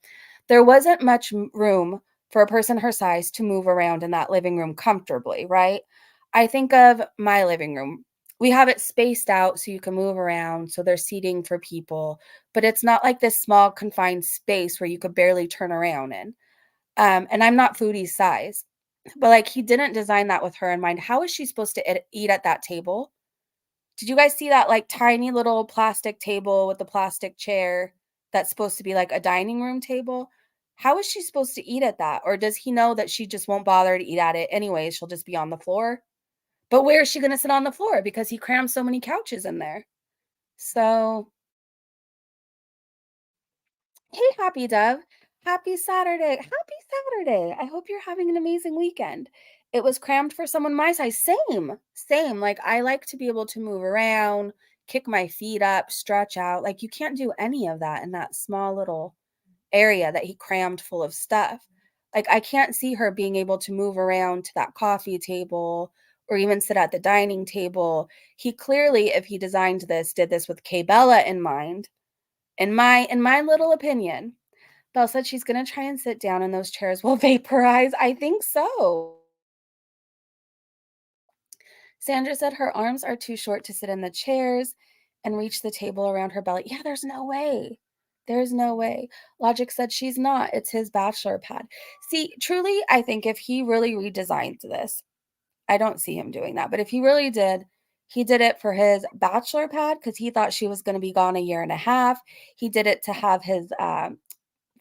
There wasn't much room for a person her size to move around in that living room comfortably, right? I think of my living room. We have it spaced out so you can move around, so there's seating for people, but it's not like this small confined space where you could barely turn around in. And I'm not Foodie's size, but like he didn't design that with her in mind. How is she supposed to eat at that table? Did you guys see that like tiny little plastic table with the plastic chair that's supposed to be like a dining room table? How is she supposed to eat at that? Or does he know that she just won't bother to eat at it anyways? She'll just be on the floor. But where is she going to sit on the floor? Because he crammed so many couches in there. So, hey, Happy Dove. Happy Saturday. Happy Saturday. I hope you're having an amazing weekend. It was crammed for someone my size. Same. Same. Like, I like to be able to move around, kick my feet up, stretch out. Like, you can't do any of that in that small little area that he crammed full of stuff. Like, I can't see her being able to move around to that coffee table or even sit at the dining table. He clearly, if he designed this, did this with Kay Bella in mind. In my little opinion. Belle said she's gonna try and sit down in those chairs will vaporize. I think so. Sandra said her arms are too short to sit in the chairs and reach the table around her belly. Yeah, there's no way. There's no way. Logic said she's not. It's his bachelor pad. See, truly, I think if he really redesigned this, I don't see him doing that. But if he really did, he did it for his bachelor pad because he thought she was going to be gone a year and a half. He did it to have his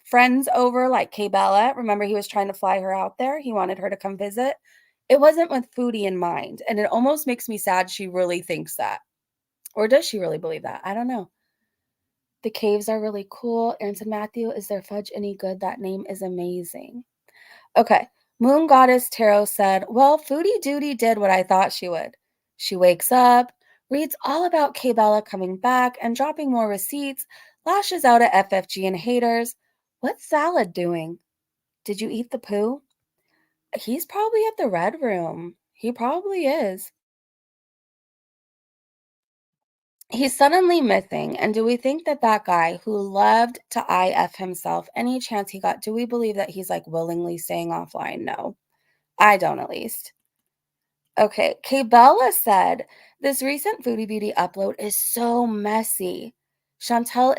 friends over, like Kay Bella. Remember, he was trying to fly her out there. He wanted her to come visit. It wasn't with Foodie in mind. And it almost makes me sad she really thinks that. Or does she really believe that? I don't know. The caves are really cool. Aaron said, Matthew, is their fudge any good? That name is amazing. Okay. Moon Goddess Tarot said, well, Foodie Duty did what I thought she would. She wakes up, reads all about Kay Bella coming back and dropping more receipts, lashes out at FFG and haters. What's Salad doing? Did you eat the poo? He's probably at the Red Room. He probably is. He's suddenly missing, and do we think that that guy who loved to IF himself, any chance he got, do we believe that he's like willingly staying offline? No, I don't at least. Okay, Kay Bella said, this recent Foodie Beauty upload is so messy. Chantel,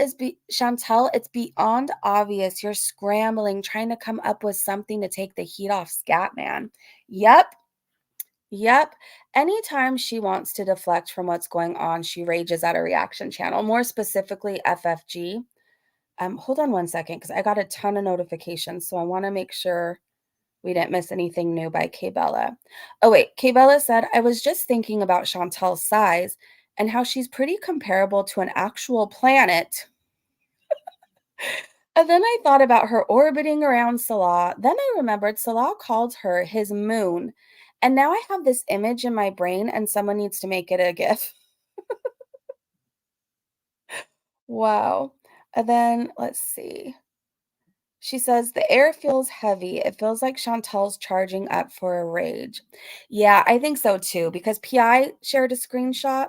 it's beyond obvious you're scrambling, trying to come up with something to take the heat off Scatman. Yep. Anytime she wants to deflect from what's going on, she rages at a reaction channel, more specifically FFG. Hold on one second, because I got a ton of notifications, so I want to make sure we didn't miss anything new by Kay Bella. Oh, wait. Kay Bella said, I was just thinking about Chantel's size and how she's pretty comparable to an actual planet. And then I thought about her orbiting around Salah. Then I remembered Salah called her his moon. And now I have this image in my brain and someone needs to make it a GIF. Wow. And then let's see. She says, the air feels heavy. It feels like Chantel's charging up for a rage. Yeah, I think so too, because PI shared a screenshot.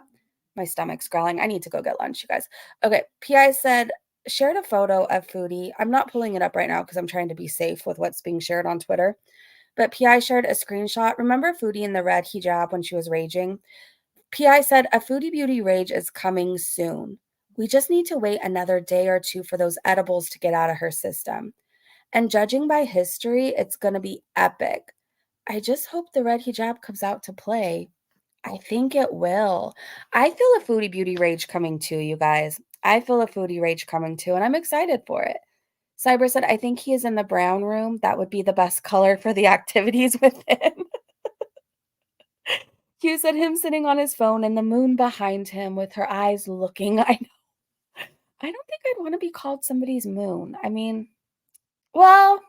My stomach's growling. I need to go get lunch, you guys. Okay, PI said, shared a photo of Foodie. I'm not pulling it up right now because I'm trying to be safe with what's being shared on Twitter. But PI shared a screenshot. Remember Foodie in the red hijab when she was raging? PI said, a Foodie Beauty rage is coming soon. We just need to wait another day or two for those edibles to get out of her system. And judging by history, it's going to be epic. I just hope the red hijab comes out to play. I think it will. I feel a foodie beauty rage coming too, you guys. I feel a foodie rage coming too, and I'm excited for it. Cyber said, I think he is in the brown room. That would be the best color for the activities with him. Hugh said, him sitting on his phone and the moon behind him with her eyes looking. I know. I don't think I'd want to be called somebody's moon. I mean, well,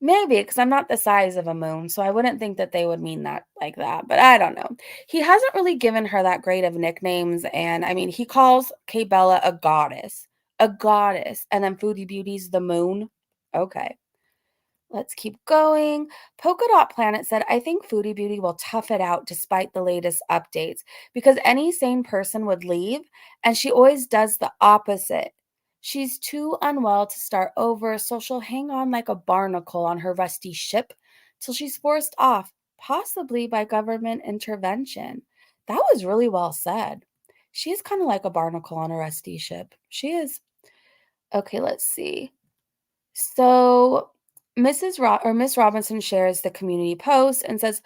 maybe, because I'm not the size of a moon, so I wouldn't think that they would mean that like that, but I don't know. He hasn't really given her that great of nicknames, and I mean, he calls Kay Bella a goddess, and then Foodie Beauty's the moon. Okay. Let's keep going. Polka Dot Planet said, I think Foodie Beauty will tough it out despite the latest updates because any sane person would leave, and she always does the opposite. She's too unwell to start over, so she'll hang on like a barnacle on her rusty ship till she's forced off, possibly by government intervention. That was really well said. She's kind of like a barnacle on a rusty ship. She is. Okay, let's see. So Miss Robinson shares the community post and says,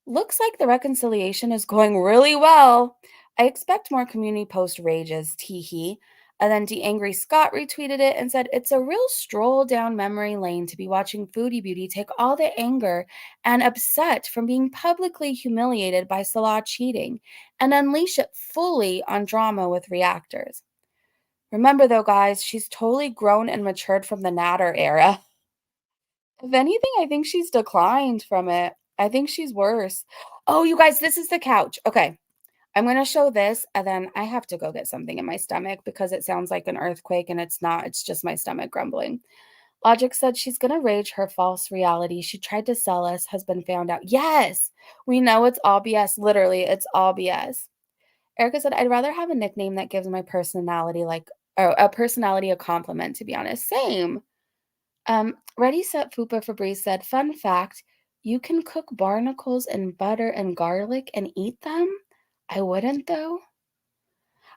looks like the reconciliation is going really well. I expect more community post rages, teehee. And then D Angry Scott retweeted it and said, it's a real stroll down memory lane to be watching Foodie Beauty take all the anger and upset from being publicly humiliated by Salah cheating and unleash it fully on drama with reactors. Remember though, guys, she's totally grown and matured from the Natter era. If anything, I think she's declined from it. I think she's worse. Oh, you guys, this is the couch. Okay. I'm going to show this, and then I have to go get something in my stomach because it sounds like an earthquake, and it's not. It's just my stomach grumbling. Logic said she's going to rage her false reality. She tried to sell us, has been found out. Yes, we know it's all BS. Literally, it's all BS. Erica said, I'd rather have a nickname that gives my personality a compliment, to be honest. Same. Ready, Set, Fupa Febreze said, fun fact, you can cook barnacles in butter and garlic and eat them? I wouldn't, though.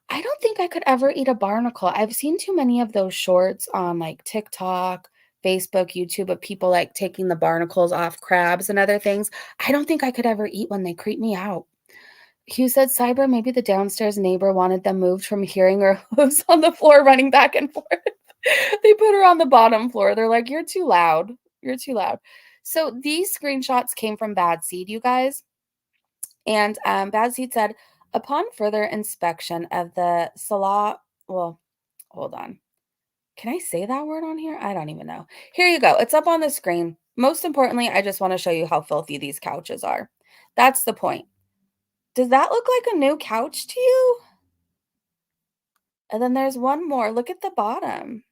I don't think I could ever eat a barnacle. I've seen too many of those shorts on, like, TikTok, Facebook, YouTube of people, like, taking the barnacles off crabs and other things. I don't think I could ever eat one. They creep me out. Hugh said, Cyber, maybe the downstairs neighbor wanted them moved from hearing her hooves on the floor running back and forth. They put her on the bottom floor. They're like, you're too loud. You're too loud. So these screenshots came from Bad Seed, you guys. And Bad Seed said, upon further inspection of the Salah, well, hold on. Can I say that word on here? I don't even know. Here you go. It's up on the screen. Most importantly, I just want to show you how filthy these couches are. That's the point. Does that look like a new couch to you? And then there's one more. Look at the bottom.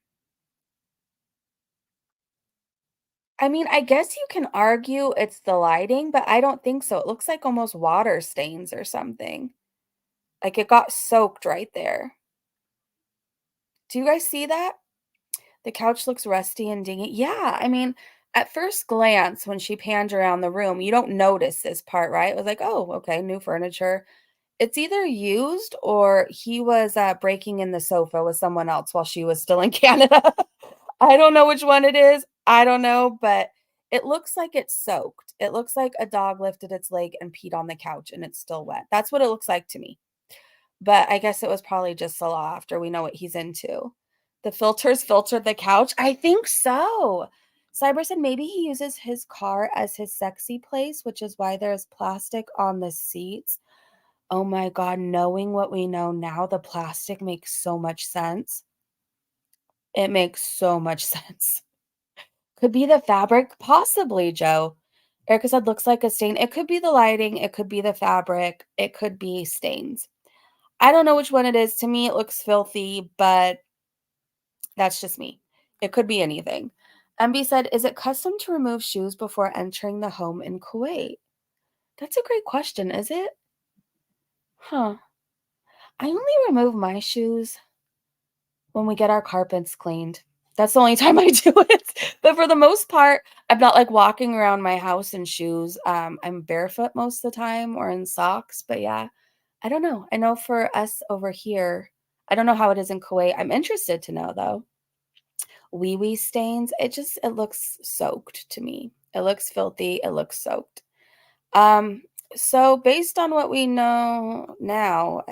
I mean, I guess you can argue it's the lighting, but I don't think so. It looks like almost water stains or something. Like it got soaked right there. Do you guys see that? The couch looks rusty and dingy. Yeah, I mean, at first glance, when she panned around the room, you don't notice this part, right? It was like, oh, okay, new furniture. It's either used or he was breaking in the sofa with someone else while she was still in Canada. I don't know which one it is. I don't know, but it looks like it's soaked. It looks like a dog lifted its leg and peed on the couch and it's still wet. That's what it looks like to me. But I guess it was probably just Salah after we know what he's into. The filters filtered the couch? I think so. Cyber said maybe he uses his car as his sexy place, which is why there's plastic on the seats. Oh my God, knowing what we know now, the plastic makes so much sense. It makes so much sense. Could be the fabric, possibly, Joe. Erica said, looks like a stain. It could be the lighting. It could be the fabric. It could be stains. I don't know which one it is. To me, it looks filthy, but that's just me. It could be anything. MB said, is it custom to remove shoes before entering the home in Kuwait? That's a great question, is it? Huh. I only remove my shoes when we get our carpets cleaned. That's the only time I do it. But for the most part, I'm not like walking around my house in shoes. I'm barefoot most of the time or in socks. But yeah, I don't know. I know for us over here, I don't know how it is in Kuwait. I'm interested to know though. wee stains. It looks soaked to me. It looks filthy. It looks soaked. So based on what we know now,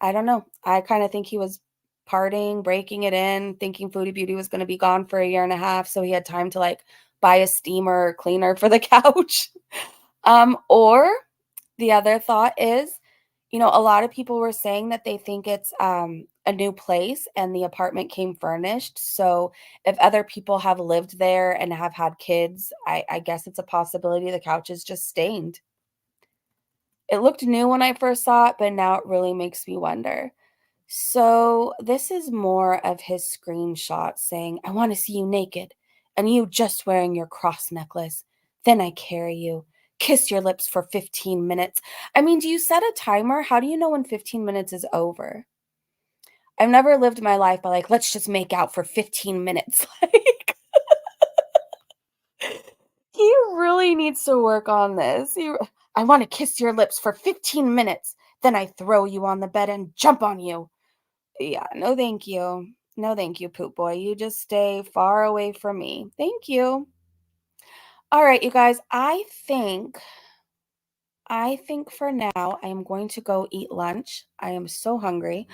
I don't know. I kind of think he was partying, breaking it in, thinking Foodie Beauty was going to be gone for a year and a half, so he had time to like buy a steamer or cleaner for the couch. Or the other thought is, a lot of people were saying that they think it's a new place and the apartment came furnished. So if other people have lived there and have had kids, I guess it's a possibility the couch is just stained. It looked new when I first saw it, but now it really makes me wonder. So this is more of his screenshot saying, I want to see you naked and you just wearing your cross necklace. Then I carry you. Kiss your lips for 15 minutes. I mean, do you set a timer? How do you know when 15 minutes is over? I've never lived my life by like, let's just make out for 15 minutes. Like, he really needs to work on this. I want to kiss your lips for 15 minutes. Then I throw you on the bed and jump on you. Yeah, no thank you. No thank you, poop boy. You just stay far away from me. Thank you. All right, you guys, I think for now I am going to go eat lunch. I am so hungry.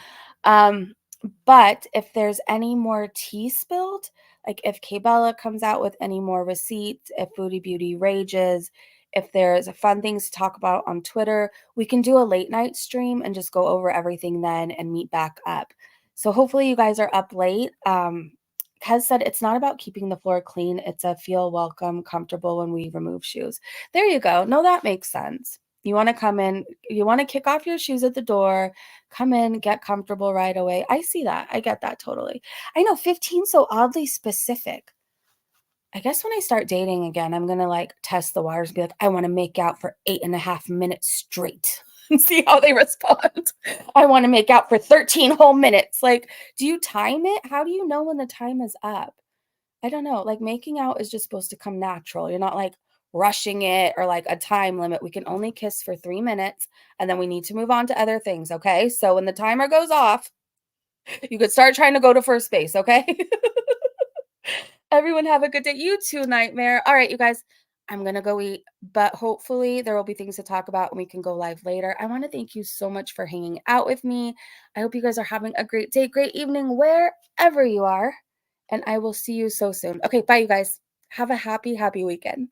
But if there's any more tea spilled, like if K-Bella comes out with any more receipts, if Foodie Beauty rages, if there's fun things to talk about on Twitter, we can do a late night stream and just go over everything then and meet back up. So hopefully you guys are up late. Kez said it's not about keeping the floor clean. It's a feel welcome, comfortable when we remove shoes. There you go. No, that makes sense. You want to come in, you want to kick off your shoes at the door, come in, get comfortable right away. I see that. I get that totally. I know 15 so oddly specific. I guess when I start dating again, I'm going to like test the waters and be like, I want to make out for 8.5 minutes straight and see how they respond. I want to make out for 13 whole minutes. Like, do you time it? How do you know when the time is up? I don't know. Like, making out is just supposed to come natural. You're not like rushing it or like a time limit. We can only kiss for 3 minutes and then we need to move on to other things. Okay. So when the timer goes off, you could start trying to go to first base. Okay. Everyone have a good day. You too, Nightmare. All right, you guys, I'm going to go eat, but hopefully there will be things to talk about and we can go live later. I want to thank you so much for hanging out with me. I hope you guys are having a great day, great evening, wherever you are. And I will see you so soon. Okay, bye, you guys. Have a happy, happy weekend.